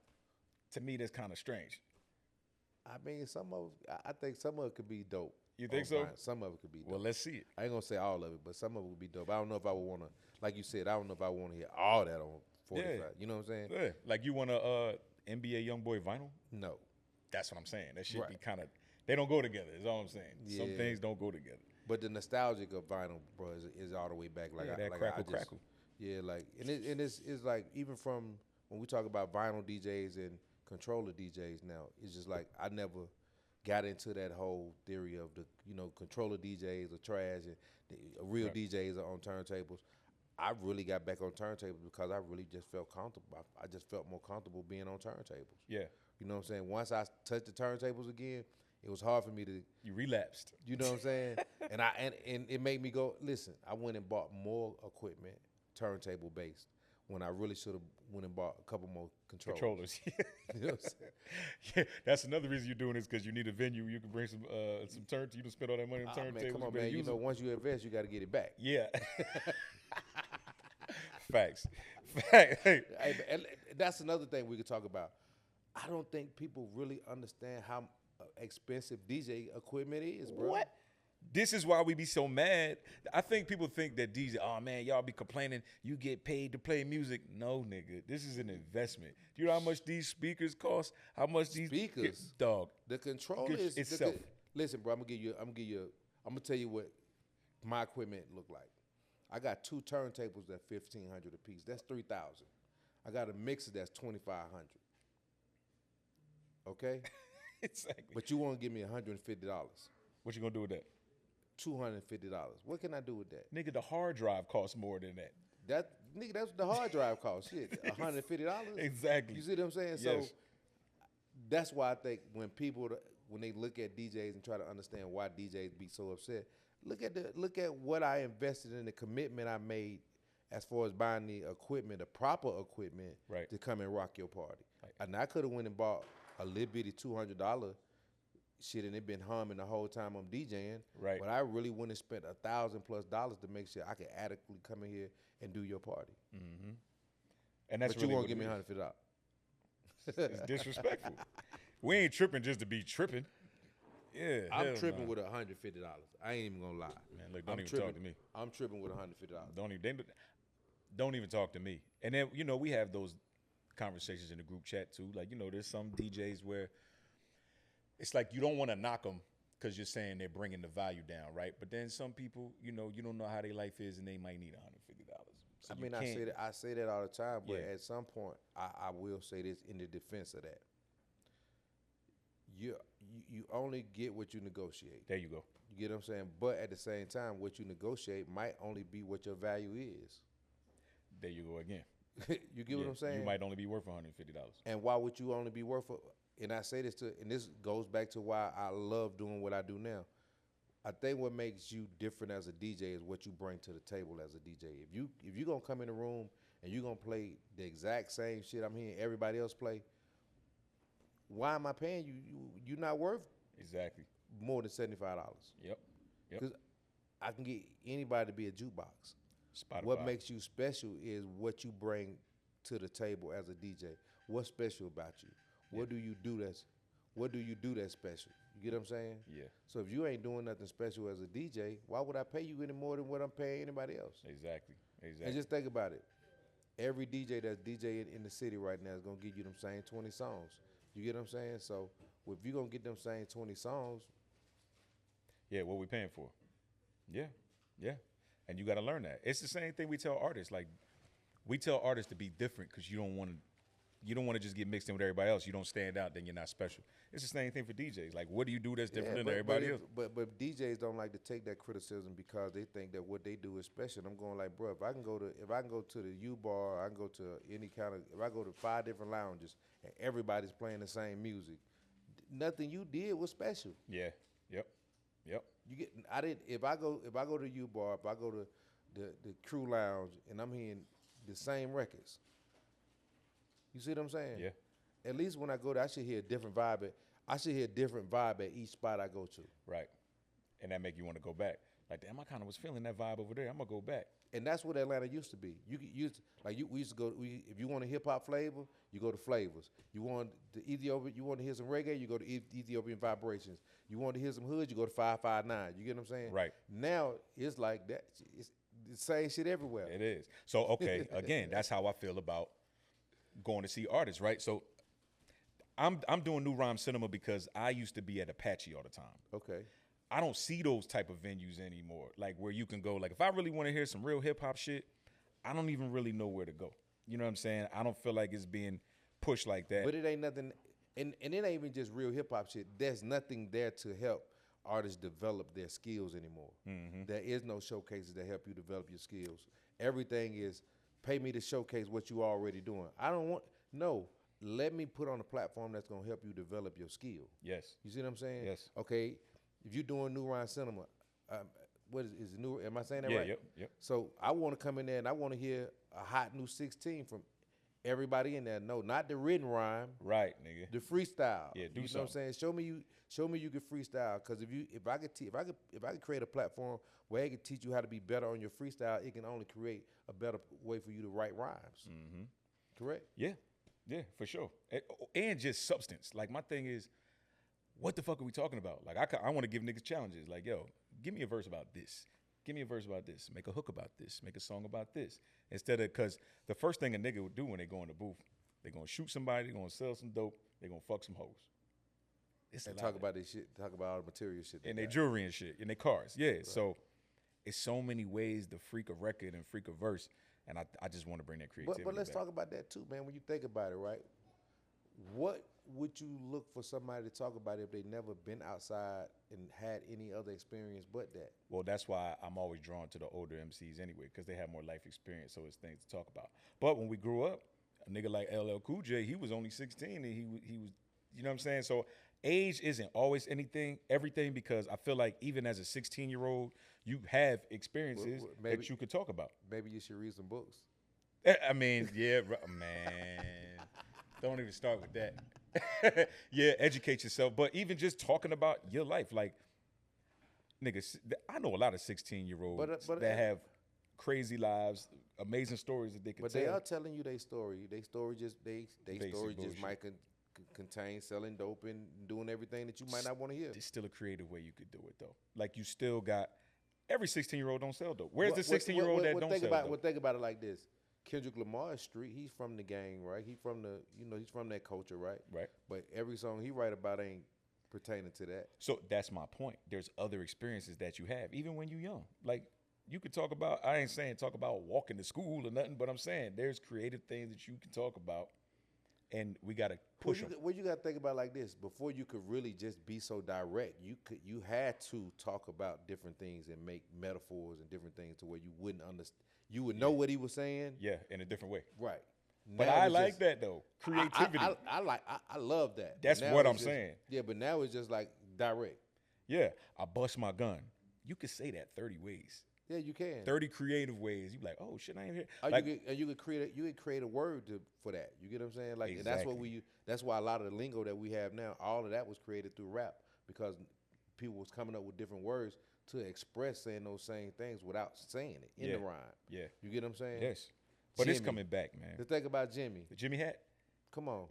Speaker 1: To me, that's kind of strange.
Speaker 2: I mean, I think some of it could be dope.
Speaker 1: You think so?
Speaker 2: Vinyl. Some of it could be dope.
Speaker 1: Well, let's see it.
Speaker 2: I ain't gonna say all of it, but some of it would be dope. I don't know if I would want to, like you said, I don't know if I want to hear all that on 45.
Speaker 1: Yeah.
Speaker 2: You know what I'm saying?
Speaker 1: Yeah. Like, you want a NBA YoungBoy vinyl?
Speaker 2: No.
Speaker 1: That's what I'm saying. That should
Speaker 2: Right.
Speaker 1: be kind of, they don't go together, is all I'm saying.
Speaker 2: Yeah.
Speaker 1: Some things don't go together.
Speaker 2: But the nostalgic of vinyl, bro, is all the way back. Like,
Speaker 1: that crackle.
Speaker 2: Yeah, like, and it's like, even from when we talk about vinyl DJs and controller DJs now, it's just like I never got into that whole theory of the controller DJs are trash and real DJs are on turntables. I really got back on turntables because I really just felt comfortable. I just felt more comfortable being on turntables.
Speaker 1: Yeah.
Speaker 2: You know what I'm saying? Once I touched the turntables again, it was hard for me to.
Speaker 1: You relapsed.
Speaker 2: You know what I'm saying? and it made me go. Listen, I went and bought more equipment, turntable based. when I really should have went and bought a couple more controllers.
Speaker 1: You know what I'm saying? Yeah, that's another reason you're doing this, because you need a venue. You can bring some turntable. You can spend all that money on turntables.
Speaker 2: Man, come on, man. You know, once you invest, you got to get it back.
Speaker 1: Yeah. Facts. Hey,
Speaker 2: and that's another thing we could talk about. I don't think people really understand how expensive DJ equipment is, bro.
Speaker 1: What? This is why we be so mad. I think people think that DJ, oh man, y'all be complaining you get paid to play music. No, nigga, this is an investment. Do you know how much these speakers cost? How much these
Speaker 2: speakers,
Speaker 1: dog?
Speaker 2: The controller is
Speaker 1: itself.
Speaker 2: Listen, bro, I'm gonna tell you what my equipment look like. I got 2 turntables that's $1,500 a piece. That's $3,000. I got a mixer that's $2,500. Okay.
Speaker 1: Exactly.
Speaker 2: But you want to give me $150?
Speaker 1: What you gonna do with that?
Speaker 2: $250. What can I do with that?
Speaker 1: Nigga, the hard drive costs more than that.
Speaker 2: That's what the hard drive costs. Shit, $150.
Speaker 1: Exactly.
Speaker 2: You see what I'm saying?
Speaker 1: Yes.
Speaker 2: So that's why I think when they look at DJs and try to understand why DJs be so upset, look at what I invested in, the commitment I made as far as buying the equipment, the proper equipment,
Speaker 1: right,
Speaker 2: to come and rock your party.
Speaker 1: Right.
Speaker 2: And I could have went and bought a little bitty $200 shit, and it been humming the whole time I'm DJing.
Speaker 1: Right.
Speaker 2: But I really wouldn't have spent $1,000+ to make sure I could adequately come in here and do your party.
Speaker 1: Mm-hmm. And that's
Speaker 2: but
Speaker 1: really
Speaker 2: you won't
Speaker 1: what
Speaker 2: give me
Speaker 1: it
Speaker 2: $150.
Speaker 1: It's disrespectful. We ain't tripping just to be tripping. Yeah,
Speaker 2: I'm tripping with $150. I ain't even gonna lie.
Speaker 1: Man, look, don't even talk to me.
Speaker 2: I'm tripping with $150.
Speaker 1: Don't even talk to me. And then, you know, we have those conversations in the group chat too. Like, you know, there's some DJs where it's like you don't want to knock them because you're saying they're bringing the value down, right? But then some people, you know, you don't know how their life is, and they might need $150. So
Speaker 2: I mean, I say that all the time, but at some point, I will say this in the defense of that. You only get what you negotiate.
Speaker 1: There you go.
Speaker 2: You get what I'm saying? But at the same time, what you negotiate might only be what your value is.
Speaker 1: There you go again.
Speaker 2: You get what I'm saying?
Speaker 1: You might only be worth $150.
Speaker 2: And why would you only be worth and I say this and this goes back to why I love doing what I do now. I think what makes you different as a DJ is what you bring to the table as a DJ. If you gonna come in the room and you gonna play the exact same shit I'm hearing everybody else play, why am I paying you? You're not worth
Speaker 1: exactly
Speaker 2: more than $75.
Speaker 1: Yep.
Speaker 2: Because I can get anybody to be a jukebox.
Speaker 1: Spotify.
Speaker 2: What makes you special is what you bring to the table as a DJ. What's special about you? What do you do that's special? You get what I'm saying?
Speaker 1: Yeah.
Speaker 2: So if you ain't doing nothing special as a DJ, why would I pay you any more than what I'm paying anybody else?
Speaker 1: Exactly.
Speaker 2: And just think about it. Every DJ that's DJing in the city right now is gonna give you them same 20 songs. You get what I'm saying? So if you're gonna get them same 20 songs,
Speaker 1: yeah, what we paying for? Yeah. And you got to learn that. It's the same thing we tell artists. Like, we tell artists to be different because you don't want to just get mixed in with everybody else. You don't stand out, then you're not special. It's the same thing for DJs. Like, what do you do that's different than everybody else?
Speaker 2: But DJs don't like to take that criticism because they think that what they do is special. I'm going like, bro, if I can go to the U Bar, I can go to any kind of, if I go to 5 different lounges and everybody's playing the same music, nothing you did was special.
Speaker 1: Yeah. Yep.
Speaker 2: If I go to U Bar, if I go to the crew lounge and I'm hearing the same records, you see what I'm saying?
Speaker 1: Yeah.
Speaker 2: At least when I go there, I should hear a different vibe. I should hear a different vibe at each spot I go to.
Speaker 1: Right. And that make you want to go back. Like, damn, I kind of was feeling that vibe over there. I'm gonna go back.
Speaker 2: And that's what Atlanta used to be. We used to go. If you want a hip hop flavor, you go to Flavors. You want the Ethiopian. You want to hear some reggae, you go to Ethiopian Vibrations. You want to hear some hood, you go to 559. You get what I'm saying?
Speaker 1: Right.
Speaker 2: Now it's like that. It's the same shit everywhere.
Speaker 1: It is. So okay, again, that's how I feel about going to see artists. Right. So I'm doing New Rhyme Cinema because I used to be at Apache all the time.
Speaker 2: Okay.
Speaker 1: I don't see those type of venues anymore. Like, where you can go. Like, if I really want to hear some real hip hop shit, I don't even really know where to go. You know what I'm saying? I don't feel like it's being pushed like that.
Speaker 2: But it ain't nothing, and it ain't even just real hip hop shit. There's nothing there to help artists develop their skills anymore. Mm-hmm. There is no showcases that help you develop your skills. Everything is pay me to showcase what you already doing. Let me put on a platform that's gonna help you develop your skill.
Speaker 1: Yes.
Speaker 2: You see what I'm saying?
Speaker 1: Yes.
Speaker 2: Okay. If you're doing New Rhyme Cinema, what is it new? Am I saying that
Speaker 1: Yeah,
Speaker 2: right?
Speaker 1: yep.
Speaker 2: So I want to come in there and I want to hear a hot new 16 from everybody in there. No, not the written rhyme,
Speaker 1: Right, nigga.
Speaker 2: the freestyle.
Speaker 1: Yeah, do
Speaker 2: you know what I'm saying? Show me you can freestyle. Because if I could create a platform where I could teach you how to be better on your freestyle, it can only create a better way for you to write rhymes.
Speaker 1: Mm-hmm.
Speaker 2: Correct?
Speaker 1: Yeah, for sure. And just substance. Like, my thing is, what the fuck are we talking about? Like, I want to give niggas challenges. Like, yo, give me a verse about this. Give me a verse about this. Make a hook about this. Make a song about this. Instead of, because the first thing a nigga would do when they go in the booth, they're going to shoot somebody, they're going to sell some dope, they're going to fuck some hoes.
Speaker 2: And talk about this shit, talk about all the material shit.
Speaker 1: And their jewelry and shit, and their cars. Yeah, right. So it's so many ways to freak a record and freak a verse, and I just want to bring that creativity
Speaker 2: But let's
Speaker 1: back.
Speaker 2: talk about that too, man. When you think about it, right? What would you look for somebody to talk about if they never been outside and had any other experience but that?
Speaker 1: Well, that's why I'm always drawn to the older MCs anyway, because they have more life experience, so it's things to talk about. But when we grew up, a nigga like LL Cool J, he was only 16, and he was, you know what I'm saying? So age isn't always everything, because I feel like even as a 16-year-old, you have experiences that you could talk about.
Speaker 2: Maybe you should read some books.
Speaker 1: I mean, yeah, man. Don't even start with that. Yeah, educate yourself. But even just talking about your life, like, niggas, I know a lot of 16-year-olds that have crazy lives, amazing stories that they can tell.
Speaker 2: But they are telling you their story. Their story just might contain selling dope and doing everything that you might not want to hear.
Speaker 1: It's still a creative way you could do it, though. Like, you still got, every 16-year-old don't sell dope. Where's the 16-year-old that don't sell dope?
Speaker 2: Well, think about it like this. Kendrick Lamar's street, he's from the gang, right? He's from that culture, right?
Speaker 1: Right.
Speaker 2: But every song he write about ain't pertaining to that.
Speaker 1: So that's my point. There's other experiences that you have, even when you're young. Like, you could talk about, I ain't saying talk about walking to school or nothing, but I'm saying there's creative things that you can talk about, and we got to push them.
Speaker 2: What you got to think about like this, before you could really just be so direct, you had to talk about different things and make metaphors and different things to where you wouldn't understand. You would know what he was saying.
Speaker 1: Yeah, in a different way.
Speaker 2: Right.
Speaker 1: But I like that, though. Creativity.
Speaker 2: I love that.
Speaker 1: That's what I'm saying.
Speaker 2: Yeah, but now it's just like direct.
Speaker 1: Yeah, I bust my gun. You could say that 30 ways.
Speaker 2: Yeah, you can.
Speaker 1: 30 creative ways. You be like, oh shit, I ain't here.
Speaker 2: You could create a word for that. You get what I'm saying? Like,
Speaker 1: exactly.
Speaker 2: And that's why a lot of the lingo that we have now, all of that was created through rap, because people was coming up with different words to express saying those same things without saying it in the rhyme.
Speaker 1: Yeah.
Speaker 2: You get what I'm saying?
Speaker 1: Yes. But it's coming back, man.
Speaker 2: The thing about Jimmy.
Speaker 1: The Jimmy hat?
Speaker 2: Come on.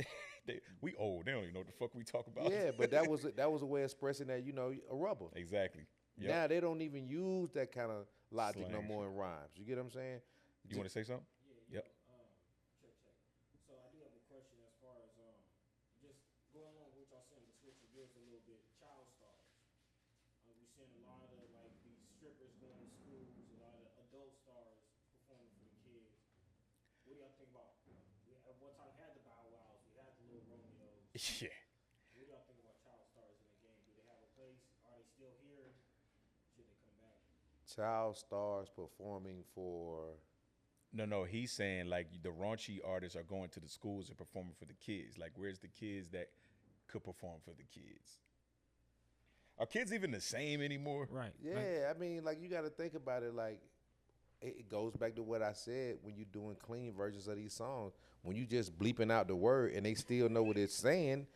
Speaker 1: We old. They don't even know what the fuck we talk about.
Speaker 2: Yeah, but that was a way of expressing that, a rubber.
Speaker 1: Exactly. Yep.
Speaker 2: Now they don't even use that kind of logic no more in rhymes. You get what I'm saying?
Speaker 1: You want to say something?
Speaker 3: Yeah.
Speaker 1: Yep.
Speaker 3: Check. So I do have a question as far as just going along with what y'all saying, to switch your gears a little bit. Child stars. We're seeing a lot of like these strippers going to schools, a lot of adult stars performing for the kids. What do y'all think about? We at one time had the Bow Wows, we had the Little Romeos.
Speaker 1: Yeah.
Speaker 3: What do y'all think about child stars in the game? Do they have a place? Are they still here? Should they come back?
Speaker 2: Child stars performing for.
Speaker 1: No, he's saying like the raunchy artists are going to the schools and performing for the kids. Like, where's the kids that could perform for the kids? Are kids even the same anymore?
Speaker 3: Right.
Speaker 2: Yeah, I mean, like, you got to think about it. Like, it goes back to what I said when you're doing clean versions of these songs. When you just bleeping out the word and they still know what it's saying,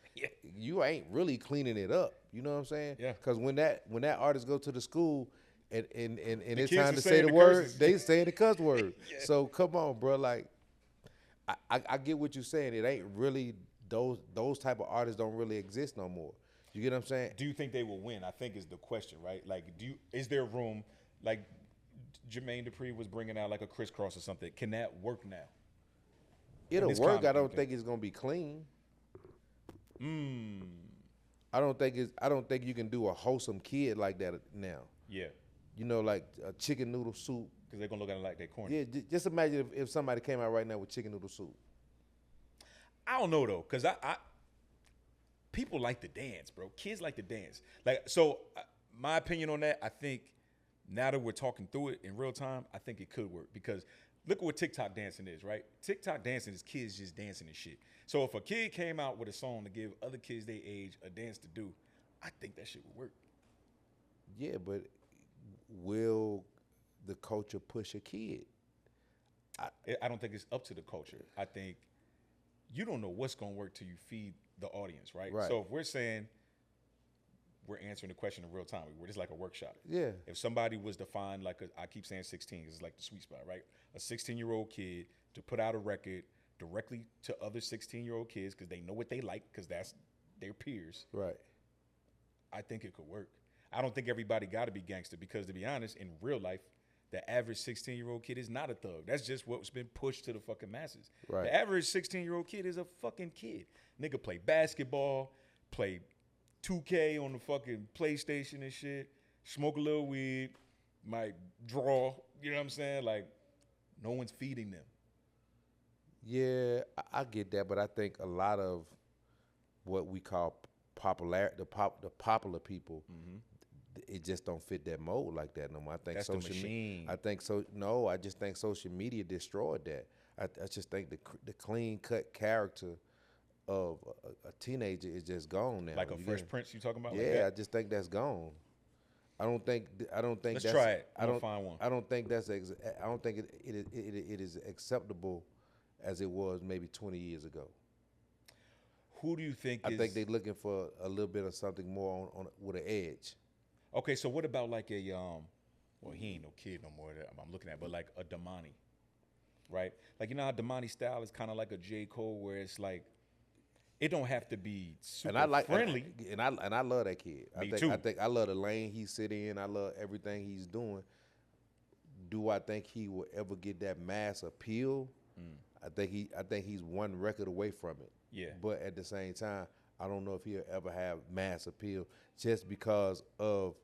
Speaker 2: you ain't really cleaning it up. You know what I'm saying?
Speaker 1: Yeah.
Speaker 2: Because when that artist go to the school and it's
Speaker 1: kids
Speaker 2: time to
Speaker 1: are
Speaker 2: say
Speaker 1: saying
Speaker 2: the
Speaker 1: the
Speaker 2: word,
Speaker 1: curses.
Speaker 2: they say the cuss word.
Speaker 1: Yeah.
Speaker 2: So come on, bro. Like, I get what you're saying. It ain't really those type of artists don't really exist no more. You get what I'm saying?
Speaker 1: Do you think they will win? I think is the question, right? Like, is there room? Like, Jermaine Dupri was bringing out like a crisscross or something. Can that work now?
Speaker 2: It'll work. I don't think it's gonna be clean. I don't think you can do a wholesome kid like that now.
Speaker 1: Yeah.
Speaker 2: Like a chicken noodle soup.
Speaker 1: Because they're gonna look at it like they're corny.
Speaker 2: Yeah, just imagine if somebody came out right now with chicken noodle soup.
Speaker 1: I don't know though, because I people like to dance, bro. Kids like to dance. Like, so my opinion on that, I think now that we're talking through it in real time, I think it could work, because look at what TikTok dancing is, right? TikTok dancing is kids just dancing and shit. So if a kid came out with a song to give other kids their age a dance to do, I think that shit would work.
Speaker 2: Yeah, but will the culture push a kid?
Speaker 1: I don't think it's up to the culture. I think you don't know what's going to work till you feed the audience, right?
Speaker 2: Right.
Speaker 1: So if we're saying we're answering the question in real time, we're just like a workshop.
Speaker 2: Yeah.
Speaker 1: If somebody was to find I keep saying 16, it's like the sweet spot, right? A 16-year-old kid to put out a record directly to other 16-year-old kids because they know what they like because that's their peers.
Speaker 2: Right.
Speaker 1: I think it could work. I don't think everybody got to be gangster because, to be honest, in real life, the average 16-year-old kid is not a thug. That's just what's been pushed to the fucking masses.
Speaker 2: Right.
Speaker 1: The average 16-year-old kid is a fucking kid. Nigga play basketball, play 2K on the fucking PlayStation and shit, smoke a little weed, might draw, you know what I'm saying? Like, no one's feeding them.
Speaker 2: Yeah, I get that, but I think a lot of what we call the popular people, it just don't fit that mold like that no more. I think
Speaker 1: That's
Speaker 2: social
Speaker 1: the machine.
Speaker 2: I just think social media destroyed that. I just think the clean cut character of a teenager is just gone now.
Speaker 1: Like a Fresh Prince you talking about?
Speaker 2: Yeah,
Speaker 1: like that?
Speaker 2: I just think that's gone. I don't think
Speaker 1: Let's
Speaker 2: that's,
Speaker 1: try it.
Speaker 2: I don't
Speaker 1: find one.
Speaker 2: I don't think it is acceptable as it was maybe 20 years ago.
Speaker 1: Who do you think
Speaker 2: I think they're looking for a little bit of something more on with an edge.
Speaker 1: Okay, so what about like a well, he ain't no kid no more that I'm looking at, but like a Damani, right? Like, you know how Damani style is kind of like a J. Cole, where it's like it don't have to be super friendly.
Speaker 2: And I love that kid.
Speaker 1: Me too.
Speaker 2: I think I love the lane he's sitting in. I love everything he's doing. Do I think he will ever get that mass appeal? I think he's one record away from it.
Speaker 1: Yeah.
Speaker 2: But at the same time, I don't know if he'll ever have mass appeal just because of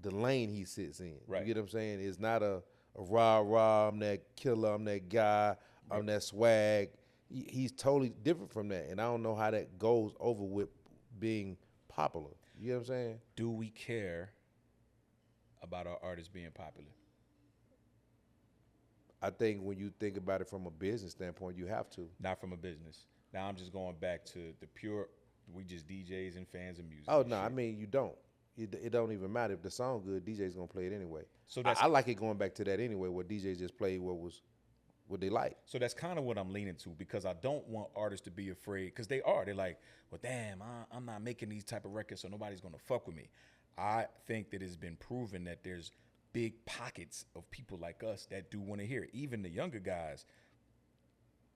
Speaker 2: the lane he sits in.
Speaker 1: Right.
Speaker 2: You get what I'm saying? It's not a rah, I'm that killer, I'm that guy, I'm that swag. He's totally different from that. And I don't know how that goes over with being popular. You know what I'm saying?
Speaker 1: Do we care about our artists being popular?
Speaker 2: I think when you think about it from a business standpoint, you have to.
Speaker 1: Not from a business. Now I'm just going back to the pure, we just DJs and fans of music.
Speaker 2: Oh, no, I mean, you don't. It don't even matter. If the song good, DJ's going to play it anyway.
Speaker 1: So
Speaker 2: I like it going back to that anyway, where DJs just play what they like.
Speaker 1: So that's kind of what I'm leaning to, because I don't want artists to be afraid, because they are. They're like, well, damn, I'm not making these type of records, so nobody's going to fuck with me. I think that it's been proven that there's big pockets of people like us that do want to hear it. Even the younger guys,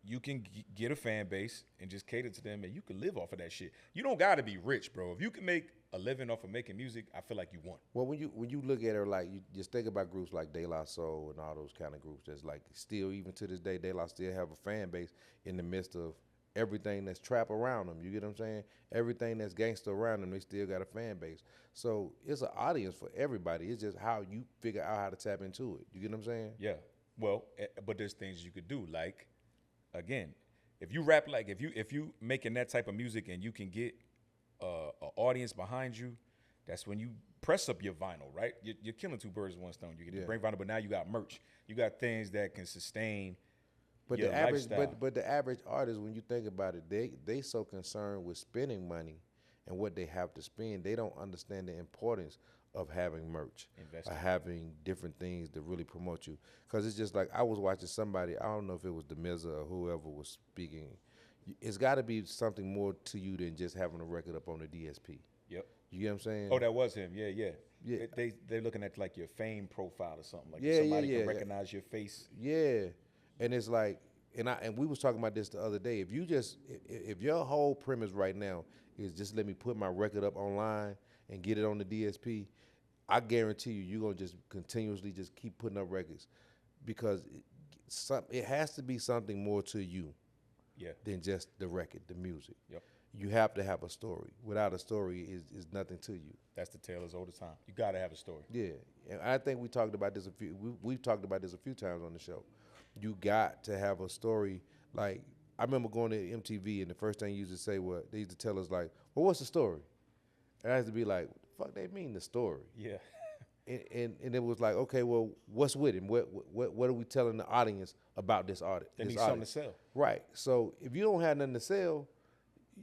Speaker 1: you can get a fan base and just cater to them, and you can live off of that shit. You don't got to be rich, bro. If you can make a living off of making music, I feel like you won.
Speaker 2: Well, when you look at it, like, you just think about groups like De La Soul and all those kind of groups that's like still, even to this day, De La still have a fan base in the midst of everything that's trap around them. You get what I'm saying? Everything that's gangster around them, they still got a fan base. So it's an audience for everybody. It's just how you figure out how to tap into it. You get what I'm saying?
Speaker 1: Yeah. Well, but there's things you could do. Like, again, if you rap, like if you making that type of music and you can get an audience behind you, that's when you press up your vinyl, right? You're killing two birds with one stone. You get to bring vinyl, but now you got merch. You got things that can sustain.
Speaker 2: But
Speaker 1: your
Speaker 2: the average,
Speaker 1: lifestyle.
Speaker 2: but the average artist, when you think about it, they so concerned with spending money and what they have to spend, they don't understand the importance of having merch,
Speaker 1: Investing.
Speaker 2: or having different things to really promote you. Because it's just like, I was watching somebody, I don't know if it was DeMizza or whoever was speaking. It's got to be something more to you than just having a record up on the DSP.
Speaker 1: Yep.
Speaker 2: You get what I'm saying?
Speaker 1: Oh, that was him. Yeah.
Speaker 2: Yeah.
Speaker 1: They're looking at like your fame profile or something. Like,
Speaker 2: Yeah,
Speaker 1: somebody
Speaker 2: yeah,
Speaker 1: can
Speaker 2: yeah.
Speaker 1: recognize your face.
Speaker 2: Yeah, and it's like, and we was talking about this the other day. If your whole premise right now is just let me put my record up online and get it on the DSP, I guarantee you're gonna just continuously just keep putting up records, because it has to be something more to you than just the record, the music.
Speaker 1: Yep.
Speaker 2: You have to have a story. Without a story, is nothing to you.
Speaker 1: That's the tale as old as time. You got to have a story.
Speaker 2: Yeah, and I think we talked about this we've talked about this a few times on the show. You got to have a story. Like, I remember going to MTV, and the first thing you used to say was, they used to tell us like, well, what's the story? And I had to be like, what the fuck they mean, the story?
Speaker 1: Yeah.
Speaker 2: And it was like, okay, well, what's with him? What are we telling the audience about this artist?
Speaker 1: They need something to sell.
Speaker 2: Right. So if you don't have nothing to sell,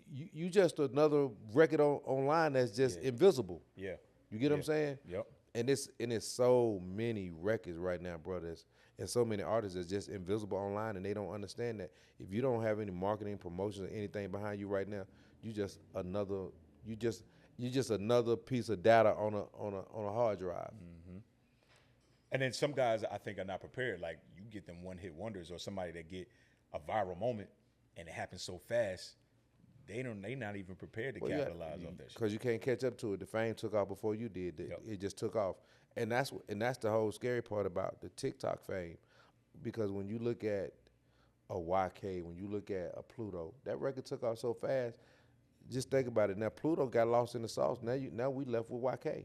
Speaker 2: you just another record online that's just invisible.
Speaker 1: Yeah.
Speaker 2: You get what I'm saying?
Speaker 1: Yep.
Speaker 2: And it's so many records right now, brothers, and so many artists that's just invisible online, and they don't understand that if you don't have any marketing, promotions, or anything behind you right now, you just another piece of data on a hard drive.
Speaker 1: Mm-hmm. And then some guys I think are not prepared. Like you get them one hit wonders or somebody that get a viral moment and it happens so fast, they not even prepared to capitalize on that shit.
Speaker 2: Because you can't catch up to it. The fame took off before you did. It just took off. And that's the whole scary part about the TikTok fame. Because when you look at a YK, when you look at a Pluto, that record took off so fast. Just think about it. Now Pluto got lost in the sauce. Now we left with YK.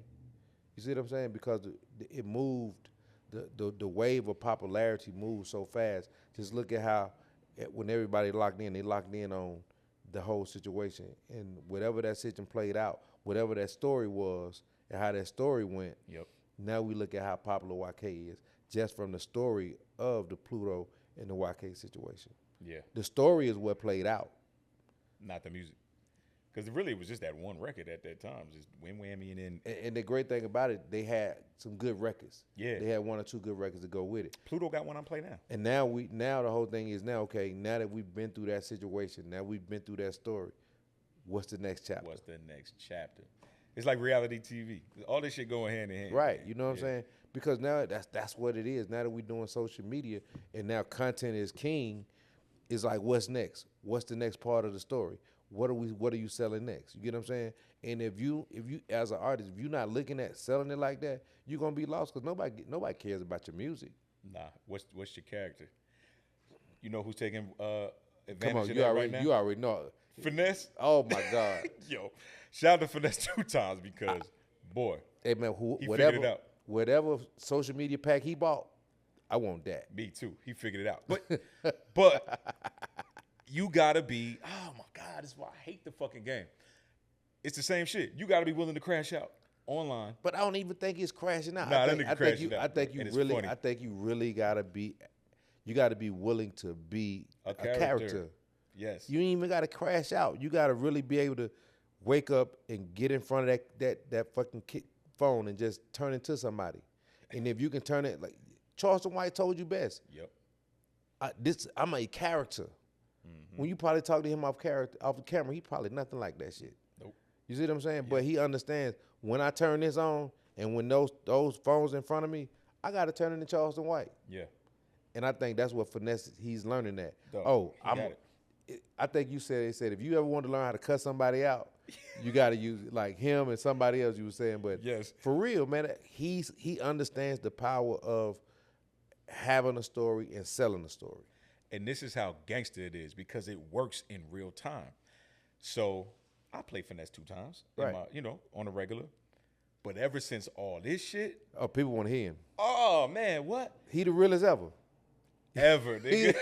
Speaker 2: You see what I'm saying? Because it moved, the wave of popularity moved so fast. Just look at how when everybody locked in, they locked in on the whole situation. And whatever that situation played out, whatever that story was and how that story went, now we look at how popular YK is just from the story of the Pluto and the YK situation.
Speaker 1: Yeah.
Speaker 2: The story is what played out.
Speaker 1: Not the music. Because really it was just that one record at that time, just whammy and then.
Speaker 2: And the great thing about it, they had some good records.
Speaker 1: Yeah.
Speaker 2: They had one or two good records to go with it.
Speaker 1: Pluto got one on play now.
Speaker 2: And now the whole thing is now that we've been through that situation, now we've been through that story, what's the next chapter?
Speaker 1: What's the next chapter? It's like reality TV. All this shit going hand in hand.
Speaker 2: Right. You know what I'm saying? Because now that's what it is. Now that we're doing social media and now content is king, it's like what's next? What's the next part of the story? What are you selling next? You get what I'm saying? And if you as an artist, if you're not looking at selling it like that, you're gonna be lost because nobody cares about your music.
Speaker 1: Nah. What's your character? You know who's taking advantage
Speaker 2: Come on,
Speaker 1: of that right now?
Speaker 2: you already know.
Speaker 1: Finesse.
Speaker 2: Oh my God.
Speaker 1: Yo, shout out to Finesse 2 times because boy,
Speaker 2: hey man,
Speaker 1: he figured it out.
Speaker 2: Whatever social media pack he bought, I want that.
Speaker 1: Me too. He figured it out. But you gotta be, oh my God, this is why I hate the fucking game. It's the same shit. You gotta be willing to crash out online.
Speaker 2: But I don't even think it's crashing out.
Speaker 1: Nah, that nigga crashing out.
Speaker 2: I think you really gotta be willing to be a character.
Speaker 1: Yes.
Speaker 2: You ain't even gotta crash out. You gotta really be able to wake up and get in front of that fucking phone and just turn into somebody. And if you can turn it, like Charleston White told you best.
Speaker 1: Yep.
Speaker 2: I'm a character. Mm-hmm. When you probably talk to him off the camera, he probably nothing like that shit.
Speaker 1: Nope.
Speaker 2: You see what I'm saying? Yep. But he understands when I turn this on and when those phones in front of me, I got to turn into Charleston White.
Speaker 1: Yeah.
Speaker 2: And I think that's what Finesse, he's learning that. I think you said if you ever want to learn how to cut somebody out, you got to use like him and somebody else you were saying. But
Speaker 1: yes,
Speaker 2: for real, man, he understands the power of having a story and selling a story.
Speaker 1: And this is how gangster it is because it works in real time. So I play Finesse 2 times,
Speaker 2: right?
Speaker 1: On a regular. But ever since all this shit,
Speaker 2: people want to hear him.
Speaker 1: Oh man, what?
Speaker 2: He the realest ever.
Speaker 1: Ever, nigga.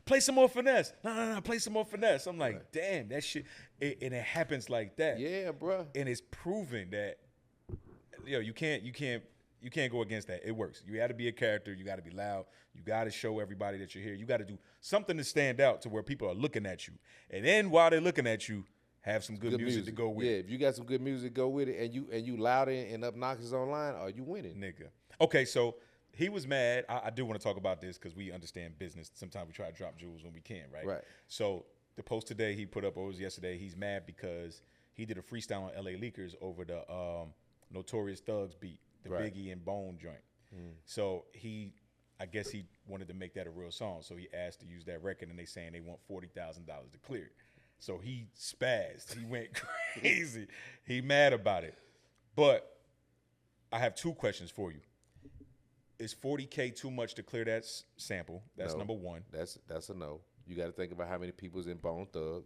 Speaker 1: Play some more Finesse. No, play some more Finesse. I'm like, damn, that shit. And it happens like that.
Speaker 2: Yeah, bro.
Speaker 1: And it's proven that, you can't go against that. It works. You got to be a character. You got to be loud. You got to show everybody that you're here. You got to do something to stand out to where people are looking at you. And then while they're looking at you, have some good music to go with it.
Speaker 2: Yeah, if you got some good music, go with it. And you loud and obnoxious online, are you winning?
Speaker 1: Nigga. Okay, so he was mad. I do want to talk about this because we understand business. Sometimes we try to drop jewels when we can, right?
Speaker 2: Right.
Speaker 1: So the post today he put up, or it was yesterday, he's mad because he did a freestyle on LA Leakers over the Notorious Thugs beat, the Biggie and Bone joint. So I guess he wanted to make that a real song. So he asked to use that record, and they saying they want $40,000 to clear it. So he spazzed. He went crazy. He mad about it. But I have two questions for you. Is $40K too much to clear that sample? That's number one.
Speaker 2: That's a no. You got to think about how many people's in Bone Thug.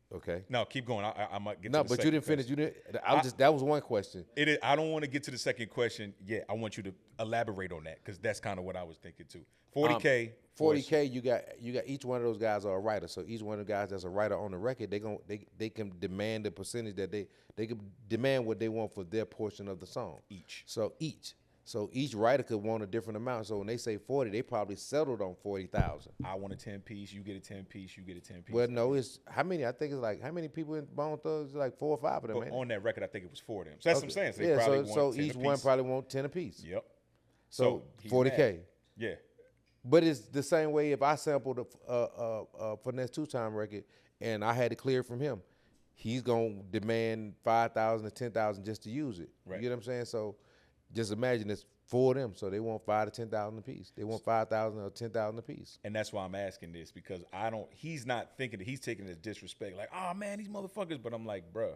Speaker 2: Okay.
Speaker 1: No, keep going. I might get.
Speaker 2: No,
Speaker 1: to the
Speaker 2: but you didn't
Speaker 1: question.
Speaker 2: finish. That was one question.
Speaker 1: It is. I don't want to get to the second question yet. I want you to elaborate on that because that's kind of what I was thinking too. $40K.
Speaker 2: $40K. You got each one of those guys are a writer. So each one of the guys that's a writer on the record, they can demand the percentage that they can demand what they want for their portion of the song.
Speaker 1: Each.
Speaker 2: So each. So each writer could want a different amount. So when they say 40, they probably settled on 40,000.
Speaker 1: I want a 10-piece. You get a 10-piece. You get a 10-piece.
Speaker 2: Well, no, it's how many? I think it's like how many people in Bone Thugs? It's like 4 or 5 of them.
Speaker 1: But on that record, I think it was 4 of them. So that's what I'm saying. So they
Speaker 2: yeah,
Speaker 1: probably
Speaker 2: so
Speaker 1: want 10
Speaker 2: each
Speaker 1: apiece.
Speaker 2: one probably want 10 apiece.
Speaker 1: Yep.
Speaker 2: So
Speaker 1: he's
Speaker 2: 40K.
Speaker 1: mad. Yeah.
Speaker 2: But it's the same way if I sampled a Finesse2x record and I had to clear it from him, he's gonna demand 5,000 or 10,000 just to use it.
Speaker 1: Right.
Speaker 2: You get what I'm saying? So just imagine it's 4 of them, so they want 5,000 to 10,000 a piece. They want 5,000 or 10,000 a piece.
Speaker 1: And that's why I'm asking this, because he's not thinking that he's taking it as disrespect. Like, oh man, these motherfuckers. But I'm like, bruh,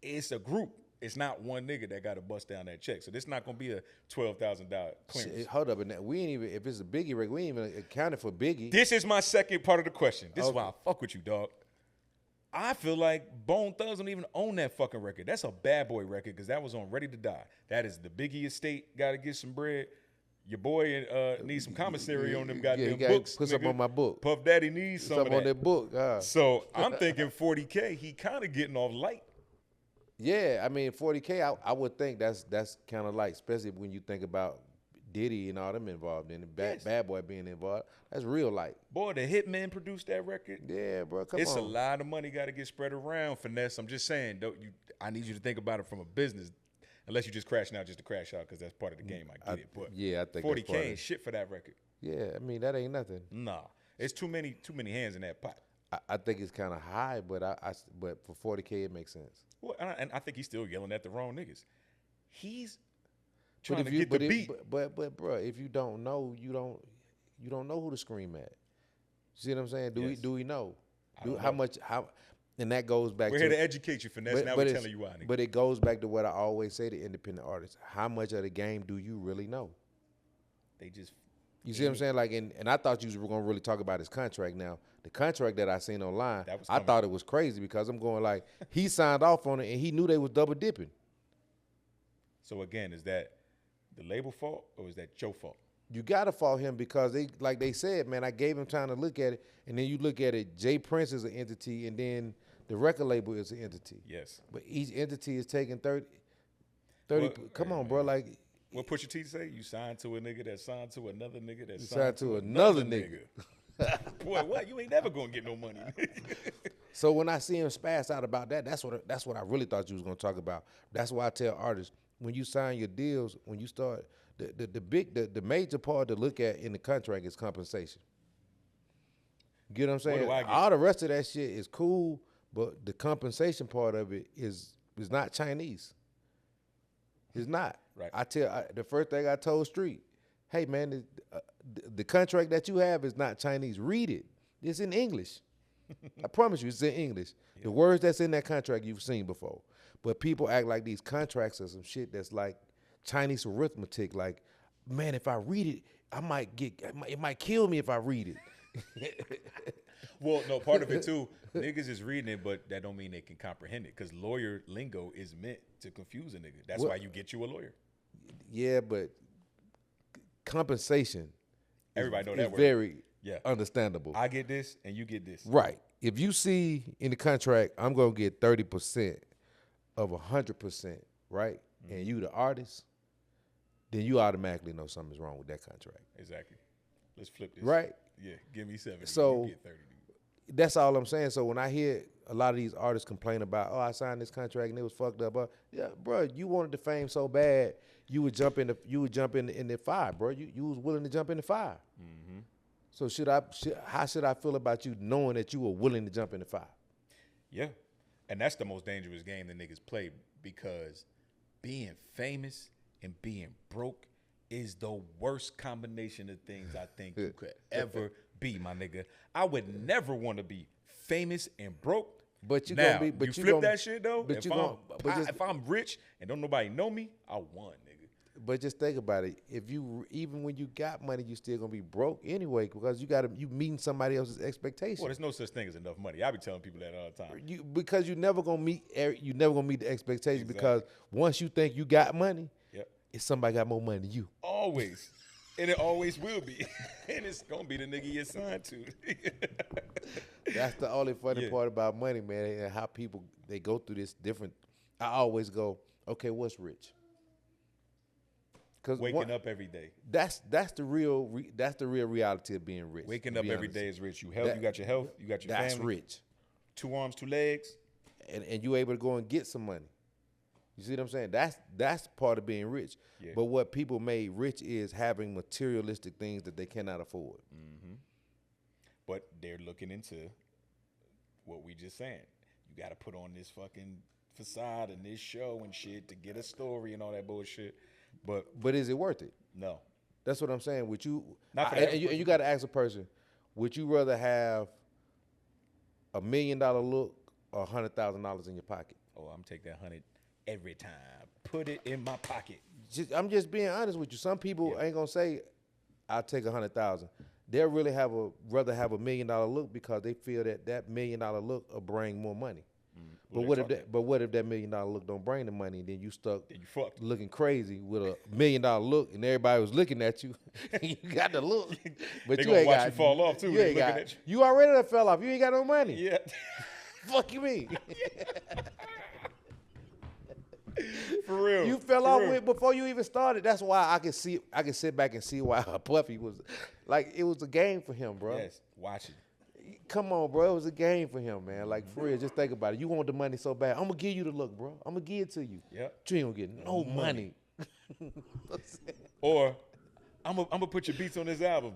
Speaker 1: it's a group. It's not one nigga that got to bust down that check. So this not gonna be a $12,000 clearance.
Speaker 2: Shit, hold up, and we ain't even, if it's a Biggie record, we ain't even accounted for Biggie.
Speaker 1: This is my second part of the question. This is why I fuck with you, dog. I feel like Bone Thugs don't even own that fucking record. That's a Bad Boy record because that was on Ready to Die. That is the Biggie estate. Got to get some bread. Your boy needs some commissary on them goddamn books.
Speaker 2: Put something on my book.
Speaker 1: Puff Daddy needs some of that.
Speaker 2: On that book.
Speaker 1: So I'm thinking 40K. He kind of getting off light.
Speaker 2: Yeah, I mean 40K. I would think that's kind of light, especially when you think about Diddy and all them involved in it. Bad Boy being involved. That's real light.
Speaker 1: Boy, the Hitman produced that record.
Speaker 2: Yeah, bro. Come on.
Speaker 1: It's a lot of money got to get spread around, Finesse. I'm just saying, I need you to think about it from a business. Unless you're just crashing out just to crash out because that's part of the game. I get it. But
Speaker 2: yeah, I think
Speaker 1: 40K ain't shit for that record.
Speaker 2: Yeah, I mean that ain't nothing.
Speaker 1: Nah, it's too many hands in that pot.
Speaker 2: I think it's kind of high, but but for 40K it makes sense.
Speaker 1: Well, and I think he's still yelling at the wrong niggas. He's trying to get the beat.
Speaker 2: But bro, if you don't know, you don't know who to scream at. See what I'm saying? Do we know? And that goes back
Speaker 1: We're
Speaker 2: to...
Speaker 1: here to educate you, Finesse. Now we're telling you why, nigga.
Speaker 2: But it goes back to what I always say to independent artists. How much of the game do you really know?
Speaker 1: They just...
Speaker 2: You see what I'm saying? Like, and I thought you were going to really talk about his contract now. The contract that I seen online, I thought it was crazy because I'm going like, he signed off on it and he knew they was double dipping.
Speaker 1: So again, is that the label fault or is that your fault?
Speaker 2: You got to fault him because like they said, man, I gave him time to look at it. And then you look at it, Jay Prince is an entity and then the record label is an entity.
Speaker 1: Yes.
Speaker 2: But each entity is taking 30 come on, bro. Like,
Speaker 1: what Pusha T say? You signed to a nigga that signed to another nigga that
Speaker 2: signed to another nigga.
Speaker 1: Boy, what? You ain't never gonna get no money.
Speaker 2: So when I see him spaz out about that, that's what I really thought you was gonna talk about. That's why I tell artists, when you sign your deals, when you start, the major part to look at in the contract is compensation. You get what I'm saying? All the rest of that shit is cool, but the compensation part of it is not Chinese. It's not.
Speaker 1: Right.
Speaker 2: The first thing I told Street, hey man, the contract that you have is not Chinese. Read it. It's in English. I promise you, it's in English. Yeah. The words that's in that contract you've seen before. But people act like these contracts are some shit that's like Chinese arithmetic. Like, man, if I read it, it might kill me if I read it.
Speaker 1: Well, no, part of it too, niggas is reading it, but that don't mean they can comprehend it. Because lawyer lingo is meant to confuse a nigga. That's why you get you a lawyer.
Speaker 2: Yeah, but compensation,
Speaker 1: everybody know that word.
Speaker 2: Very understandable.
Speaker 1: I get this and you get this.
Speaker 2: Right. If you see in the contract, I'm gonna get 30% of 100%, right? Mm-hmm. And you the artist, then you automatically know something's wrong with that contract.
Speaker 1: Exactly. Let's flip this.
Speaker 2: Right.
Speaker 1: Yeah. Give me 70.
Speaker 2: So
Speaker 1: you get 30.
Speaker 2: That's all I'm saying. So when I hear a lot of these artists complain about, I signed this contract and it was fucked up, yeah, bro, you wanted the fame so bad, you would jump in the fire, bro. You was willing to jump in the fire. Mm-hmm. So how should I feel about you knowing that you were willing to jump in the fire?
Speaker 1: Yeah, and that's the most dangerous game that niggas play because being famous and being broke is the worst combination of things I think you could ever be, my nigga. I would never want to be famous and broke.
Speaker 2: But you
Speaker 1: now,
Speaker 2: gonna be, but
Speaker 1: you
Speaker 2: you
Speaker 1: flip
Speaker 2: gonna,
Speaker 1: that shit though.
Speaker 2: But
Speaker 1: if I'm rich and don't nobody know me, I won, nigga.
Speaker 2: But just think about it. Even when you got money, you still gonna be broke anyway because you meeting somebody else's expectations.
Speaker 1: Well, there's no such thing as enough money. I be telling people that all the time.
Speaker 2: Because you never gonna meet the expectations. Exactly. Because once you think you got money, it's somebody got more money than you.
Speaker 1: Always. And it always will be. And it's going to be the nigga you're signed to.
Speaker 2: That's the only funny part about money, man, and how people, they go through this different. I always go, okay, what's rich? 'Cause
Speaker 1: waking up every day.
Speaker 2: That's the real reality of being rich.
Speaker 1: Waking up every day is rich. You got your health, you got your
Speaker 2: that's
Speaker 1: family.
Speaker 2: Rich.
Speaker 1: 2 arms, 2 legs.
Speaker 2: And you able to go and get some money. You see what I'm saying? That's part of being rich.
Speaker 1: Yeah.
Speaker 2: But what people made rich is having materialistic things that they cannot afford.
Speaker 1: Mm-hmm. But they're looking into what we just saying. You got to put on this fucking facade and this show and shit to get a story and all that bullshit. But
Speaker 2: is it worth it?
Speaker 1: No.
Speaker 2: That's what I'm saying. Would you?
Speaker 1: Not for
Speaker 2: and you got to ask a person: would you rather have $1 million look or $100,000 in your pocket?
Speaker 1: Oh, I'm taking that 100 every time. Put it in my pocket.
Speaker 2: I'm just being honest with you. Some people ain't gonna say, "I'll take 100,000." They'll really rather have $1 million look because they feel that $1 million look will bring more money. But what if that $1 million look don't bring the money, and then you stuck
Speaker 1: fucked
Speaker 2: looking crazy with $1 million look, and everybody was looking at you. You got the look, but
Speaker 1: they
Speaker 2: you
Speaker 1: gonna
Speaker 2: ain't
Speaker 1: watch
Speaker 2: got,
Speaker 1: you fall off too.
Speaker 2: You
Speaker 1: They
Speaker 2: ain't
Speaker 1: looking
Speaker 2: got.
Speaker 1: at you.
Speaker 2: You already done fell off. You ain't got no money.
Speaker 1: Yeah.
Speaker 2: Fuck you mean?
Speaker 1: For real.
Speaker 2: You fell off with before you even started. That's why I can sit back and see why Puffy was like it was a game for him, bro.
Speaker 1: Yes, watch it.
Speaker 2: Come on, bro. It was a game for him, man. Like, for real, just think about it. You want the money so bad. I'm going to give you the look, bro. I'm going to give it to you.
Speaker 1: Yep.
Speaker 2: But you ain't going to get no money.
Speaker 1: Or, I'm going to put your beats on this album.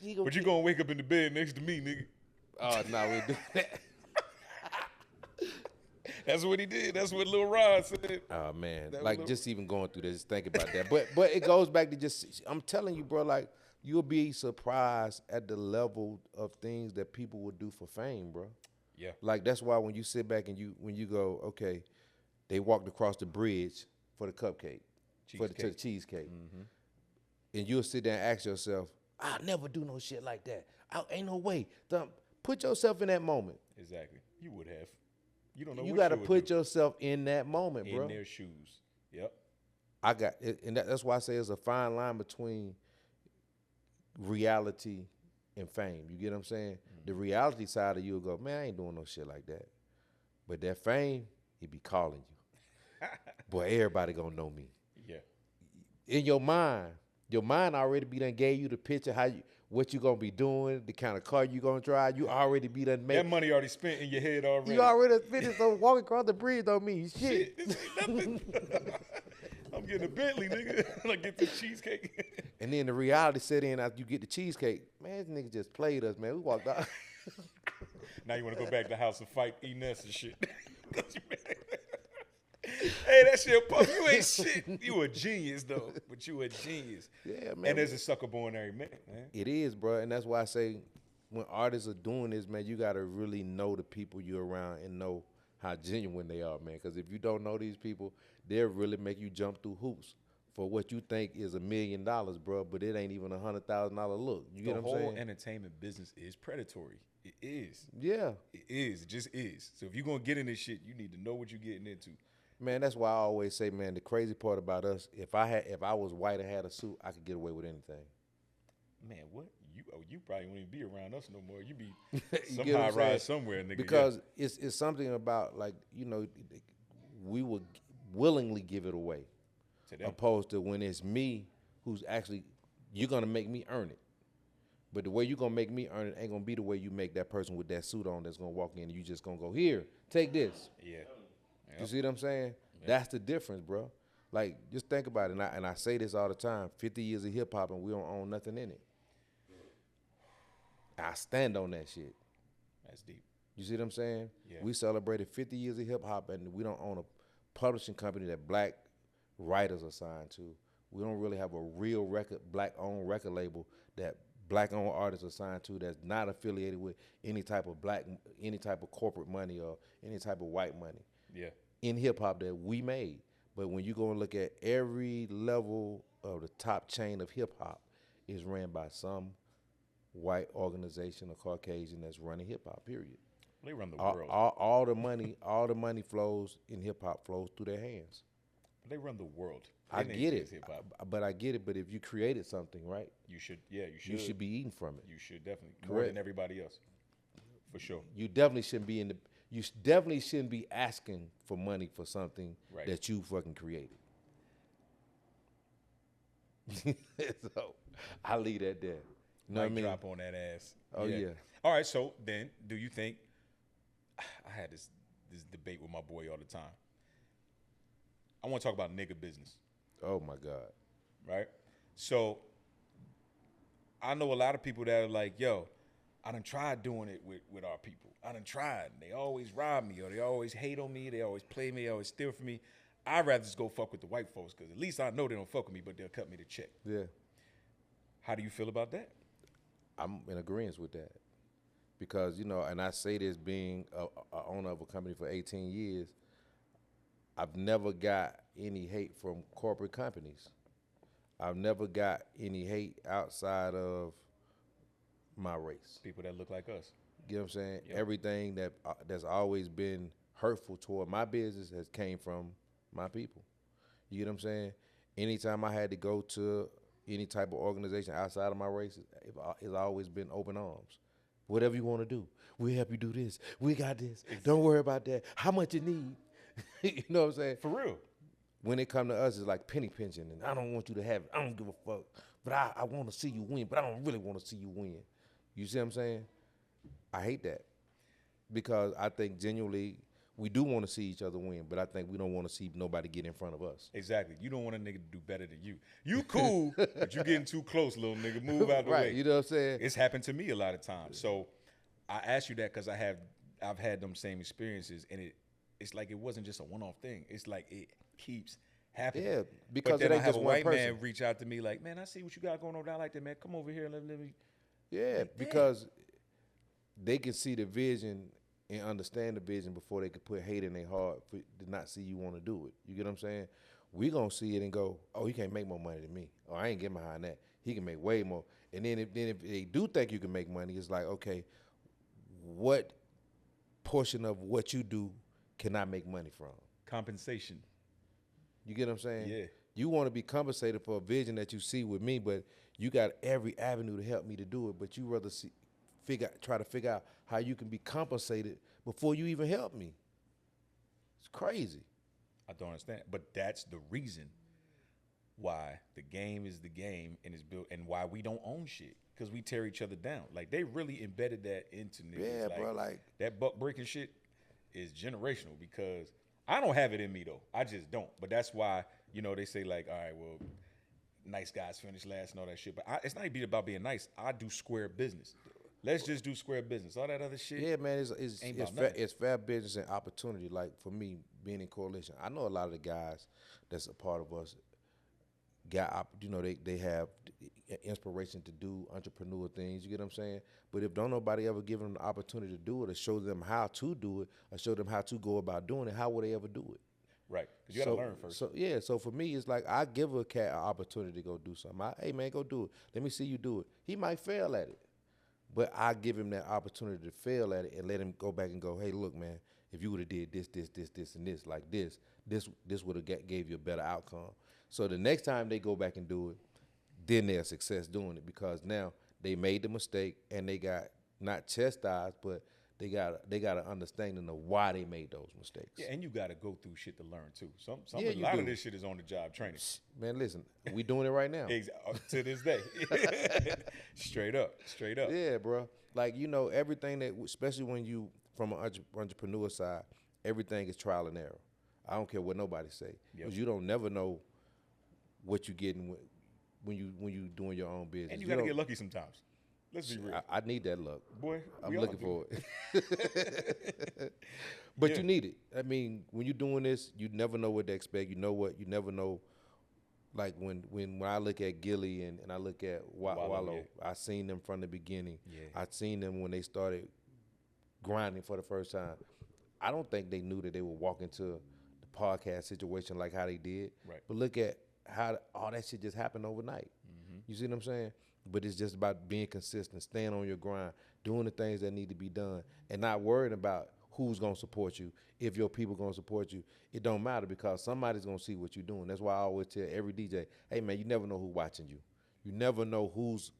Speaker 1: But you going to wake up in the bed next to me, nigga.
Speaker 2: Oh, no, we do that.
Speaker 1: That's what he did. That's what Lil Rod said.
Speaker 2: Oh, man.
Speaker 1: That
Speaker 2: Like,
Speaker 1: was
Speaker 2: just even going through this, just think about that. But it goes back to just, I'm telling you, bro, like, you'll be surprised at the level of things that people will do for fame, bro.
Speaker 1: Yeah.
Speaker 2: Like, that's why when you sit back and when you go, okay, they walked across the bridge for the cupcake, for the cheesecake. Mm-hmm. And you'll sit there and ask yourself, I'll never do no shit like that. Ain't no way. Put yourself in that moment.
Speaker 1: Exactly. You would have. You don't know
Speaker 2: You
Speaker 1: what
Speaker 2: got to
Speaker 1: you would
Speaker 2: put
Speaker 1: do.
Speaker 2: yourself in that moment, bro.
Speaker 1: In their shoes. Yep.
Speaker 2: I got it, and that's why I say there's a fine line between reality and fame. You get what I'm saying? Mm-hmm. The reality side of you will go, man, I ain't doing no shit like that. But that fame, he be calling you. Boy, everybody gonna know me.
Speaker 1: Yeah.
Speaker 2: In your mind already be done gave you the picture what you gonna be doing, the kind of car you gonna drive. You already be done made.
Speaker 1: That money already spent in your head already.
Speaker 2: You already finished. So walking across the bridge don't mean shit.
Speaker 1: This ain't nothing. I'm getting a Bentley, nigga. I get the cheesecake.
Speaker 2: And then the reality set in after you get the cheesecake. Man, this nigga just played us, man. We walked out.
Speaker 1: Now you want to go back to the house and fight Finesse and shit. Hey, that shit, Puff, you ain't shit. You a genius, though. But you a genius.
Speaker 2: Yeah, man.
Speaker 1: And there's a sucker born every minute, man.
Speaker 2: It is, bro. And that's why I say when artists are doing this, man, you got to really know the people you're around and know how genuine they are, man. Because if you don't know these people, they'll really make you jump through hoops for what you think is $1 million, bro, but it ain't even $100,000 look. You get what I'm saying?
Speaker 1: The whole entertainment business is predatory. It is.
Speaker 2: Yeah.
Speaker 1: It is. It just is. So if you're going to get in this shit, you need to know what you're getting into.
Speaker 2: Man, that's why I always say, man, the crazy part about us, if I was white and had a suit, I could get away with anything.
Speaker 1: Man, what? You probably wouldn't be around us no more. You be some
Speaker 2: get what
Speaker 1: high
Speaker 2: I'm saying?
Speaker 1: rise somewhere, nigga.
Speaker 2: Because it's something about, like, you know, we would willingly give it away. Opposed to when it's me who's actually, you're going to make me earn it. But the way you're going to make me earn it ain't going to be the way you make that person with that suit on that's going to walk in and you just going to go, here, take this.
Speaker 1: Yeah.
Speaker 2: You see what I'm saying? Yeah. That's the difference, bro. Like, just think about it. And I say this all the time. 50 years of hip-hop and we don't own nothing in it. I stand on that shit.
Speaker 1: That's deep.
Speaker 2: You see what I'm saying?
Speaker 1: Yeah.
Speaker 2: We celebrated 50 years of hip-hop and we don't own a publishing company that black writers are signed to. We don't really have a real black-owned record label that black-owned artists are signed to that's not affiliated with any type of corporate money or any type of white money.
Speaker 1: Yeah.
Speaker 2: In hip-hop that we made. But when you go and look at every level of the top chain of hip-hop is ran by some white organization or Caucasian that's running hip-hop, period.
Speaker 1: They run the world.
Speaker 2: All the money flows in hip-hop flows through their hands.
Speaker 1: But they run the world.
Speaker 2: I get it. But I get it. But if you created something, right?
Speaker 1: You should. Yeah, you should.
Speaker 2: You should be eating from it.
Speaker 1: You should definitely.
Speaker 2: Correct.
Speaker 1: More than everybody else. For sure.
Speaker 2: You definitely shouldn't be you definitely shouldn't be asking for money for something that you fucking created. So I leave that there. You know what I mean?
Speaker 1: Drop on that ass.
Speaker 2: Oh yeah.
Speaker 1: All right. So then, do you think? I had this debate with my boy all the time. I want to talk about nigga business.
Speaker 2: Oh my God.
Speaker 1: Right. So I know a lot of people that are like, yo, I done tried doing it with our people. I done tried. They always rob me, or they always hate on me. They always play me. They always steal from me. I'd rather just go fuck with the white folks, because at least I know they don't fuck with me, but they'll cut me the check.
Speaker 2: Yeah.
Speaker 1: How do you feel about that?
Speaker 2: I'm in agreement with that, because, you know, and I say this being a owner of a company for 18 years, I've never got any hate from corporate companies. I've never got any hate outside of my race.
Speaker 1: People that look like us.
Speaker 2: You know what I'm saying?
Speaker 1: Yep.
Speaker 2: Everything that's always been hurtful toward my business has came from my people. You know what I'm saying? Anytime I had to go to any type of organization outside of my race, it's always been open arms. Whatever you want to do, we'll help you do this. We got this. Don't worry about that. How much you need? You know what I'm saying?
Speaker 1: For real.
Speaker 2: When it come to us, it's like penny pinching, and I don't want you to have it. I don't give a fuck. But I want to see you win, but I don't really want to see you win. You see what I'm saying? I hate that, because I think genuinely we do want to see each other win, but I think we don't want to see nobody get in front of us.
Speaker 1: Exactly. You don't want a nigga to do better than you. You cool, but you getting too close, little nigga. Move out the way.
Speaker 2: Right, you know what I'm saying?
Speaker 1: It's happened to me a lot of times. So I asked you that because I've had them same experiences, and it's like it wasn't just a one-off thing. It's like it keeps happening.
Speaker 2: Yeah, because
Speaker 1: but then
Speaker 2: it
Speaker 1: I
Speaker 2: ain't
Speaker 1: have
Speaker 2: just
Speaker 1: a
Speaker 2: one
Speaker 1: white
Speaker 2: person.
Speaker 1: man reach out to me like, man, I see what you got going on. I like that, man. Come over here and let me.
Speaker 2: Yeah,
Speaker 1: Like,
Speaker 2: because they can see the vision and understand the vision before they can put hate in their heart to not see you want to do it. You get what I'm saying? We gonna see it and go, oh, he can't make more money than me. Oh, I ain't getting behind that. He can make way more. And then if they do think you can make money, it's like, okay, what portion of what you do can I make money from?
Speaker 1: Compensation.
Speaker 2: You get what I'm saying?
Speaker 1: Yeah.
Speaker 2: You want to be compensated for a vision that you see with me, but you got every avenue to help me to do it, but you rather try to figure out how you can be compensated before you even help me. It's crazy.
Speaker 1: I don't understand. But that's the reason why the game is the game and is built, and why we don't own shit, because we tear each other down. Like, they really embedded that into niggas.
Speaker 2: Yeah, bro, like
Speaker 1: that buck breaking shit is generational, because I don't have it in me though. I just don't. But that's why, you know, they say like, all right, well, nice guys finish last and all that shit. But it's not even about being nice. I do square business. Let's just do square business. All that other shit.
Speaker 2: Yeah, man, it's fair business and opportunity. Like, for me, being in Coalition, I know a lot of the guys that's a part of us got, you know, they have inspiration to do entrepreneur things. You get what I'm saying? But if don't nobody ever give them the opportunity to do it, or show them how to do it, or show them how to go about doing it, how would they ever do it?
Speaker 1: Right, because you got to learn first.
Speaker 2: So for me, it's like I give a cat an opportunity to go do something. Hey, man, go do it. Let me see you do it. He might fail at it, but I give him that opportunity to fail at it and let him go back and go, hey, look, man, if you would have did this, and this, like this would have gave you a better outcome. So the next time they go back and do it, then they're a success doing it, because now they made the mistake and they got not chastised, but they got an understanding of why they made those mistakes.
Speaker 1: Yeah, and you got to go through shit to learn too.
Speaker 2: Yeah,
Speaker 1: a lot of this shit is on the job training.
Speaker 2: Man, listen, we doing it right now.
Speaker 1: To this day. Straight up.
Speaker 2: Yeah, bro. Like, you know, everything that, especially when you from an entrepreneur side, everything is trial and error. I don't care what nobody say, because you don't never know what you're getting when you doing your own business.
Speaker 1: And you got to get lucky sometimes. Let's be real.
Speaker 2: I need that luck.
Speaker 1: Boy,
Speaker 2: I'm looking for it. But you need it. I mean, when you're doing this, you never know what to expect. You know what? You never know. Like when I look at Gilly and I look at Wallow, yeah. I seen them from the beginning.
Speaker 1: Yeah.
Speaker 2: I seen them when they started grinding for the first time. I don't think they knew that they would walk into the podcast situation like how they did.
Speaker 1: Right.
Speaker 2: But look at how all that shit just happened overnight. Mm-hmm. You see what I'm saying? But it's just about being consistent, staying on your grind, doing the things that need to be done, and not worrying about who's going to support you. If your people going to support you, it don't matter, because somebody's going to see what you're doing. That's why I always tell every DJ, hey, man, you never know who's watching you. You never know who's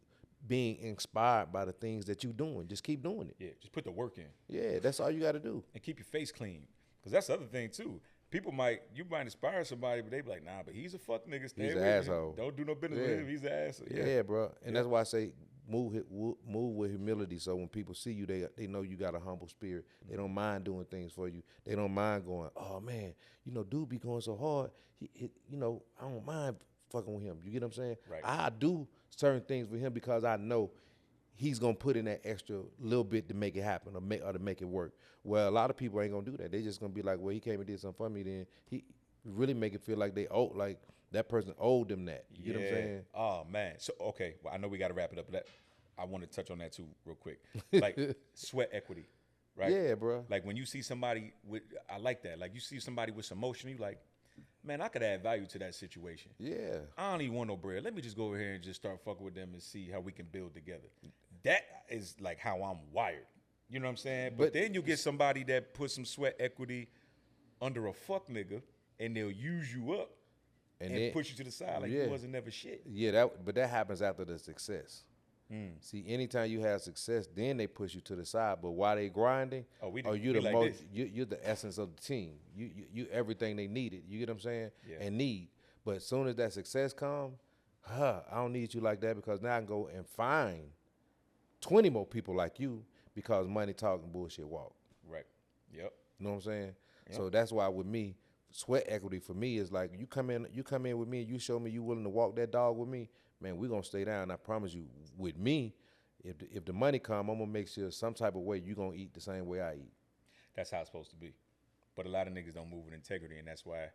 Speaker 2: being inspired by the things that you're doing. Just keep doing it.
Speaker 1: Yeah, just put the work in.
Speaker 2: Yeah, that's all you got to do.
Speaker 1: And keep your face clean, because that's the other thing, too. you might inspire somebody, but they be like, nah, but he's a fuck nigga. Stay
Speaker 2: He's an
Speaker 1: with him.
Speaker 2: asshole.
Speaker 1: Don't do no business with him. He's an asshole.
Speaker 2: Yeah, bro. And that's why I say move with humility. So when people see you, they know you got a humble spirit. They don't mind doing things for you. They don't mind going, oh man, dude be going so hard. He I don't mind fucking with him. You get what I'm saying?
Speaker 1: Right.
Speaker 2: I do certain things for him because I know he's gonna put in that extra little bit to make it happen or to make it work. Well, a lot of people ain't gonna do that. They just gonna be like, well, he came and did something for me. Then he really make it feel like they owe, like that person owed them that. You get what I'm saying?
Speaker 1: Oh man. So okay, well, I know we got to wrap it up, but I want to touch on that too real quick. Like sweat equity, right?
Speaker 2: Yeah, bro.
Speaker 1: Like when you see somebody I like that. Like you see somebody with some motion, you like, man, I could add value to that situation.
Speaker 2: Yeah.
Speaker 1: I don't even want no bread. Let me just go over here and just start fucking with them and see how we can build together. That is like how I'm wired. You know what I'm saying? But then you get somebody that puts some sweat equity under a fuck nigga and they'll use you up and push you to the side like you wasn't never shit.
Speaker 2: Yeah, but that happens after the success. See, anytime you have success, then they push you to the side. But while they grinding, you're the essence of the team. You everything they needed. You get what I'm saying?
Speaker 1: Yeah.
Speaker 2: And need. But as soon as that success come, I don't need you like that because now I can go and find 20 more people like you because money talk and bullshit walk.
Speaker 1: Right. Yep.
Speaker 2: You know what I'm saying?
Speaker 1: Yep.
Speaker 2: So that's why with me, sweat equity for me is like you come in with me and you show me you willing to walk that dog with me, man, we're gonna stay down. I promise you, with me, if the money come, I'm gonna make sure some type of way you gonna eat the same way I eat.
Speaker 1: That's how it's supposed to be. But a lot of niggas don't move with integrity, and that's why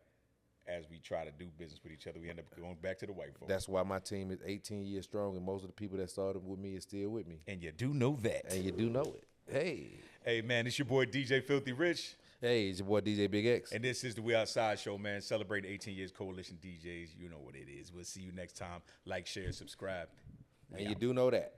Speaker 1: as we try to do business with each other, we end up going back to the white folks.
Speaker 2: That's why my team is 18 years strong, and most of the people that started with me is still with me.
Speaker 1: And you do know that.
Speaker 2: And you do know it. Hey,
Speaker 1: man, it's your boy DJ Filthy Rich.
Speaker 2: Hey, it's your boy DJ Big X.
Speaker 1: And this is the We Outside Show, man. Celebrating 18 years Coalition DJs. You know what it is. We'll see you next time. Like, share, subscribe.
Speaker 2: And you do know that.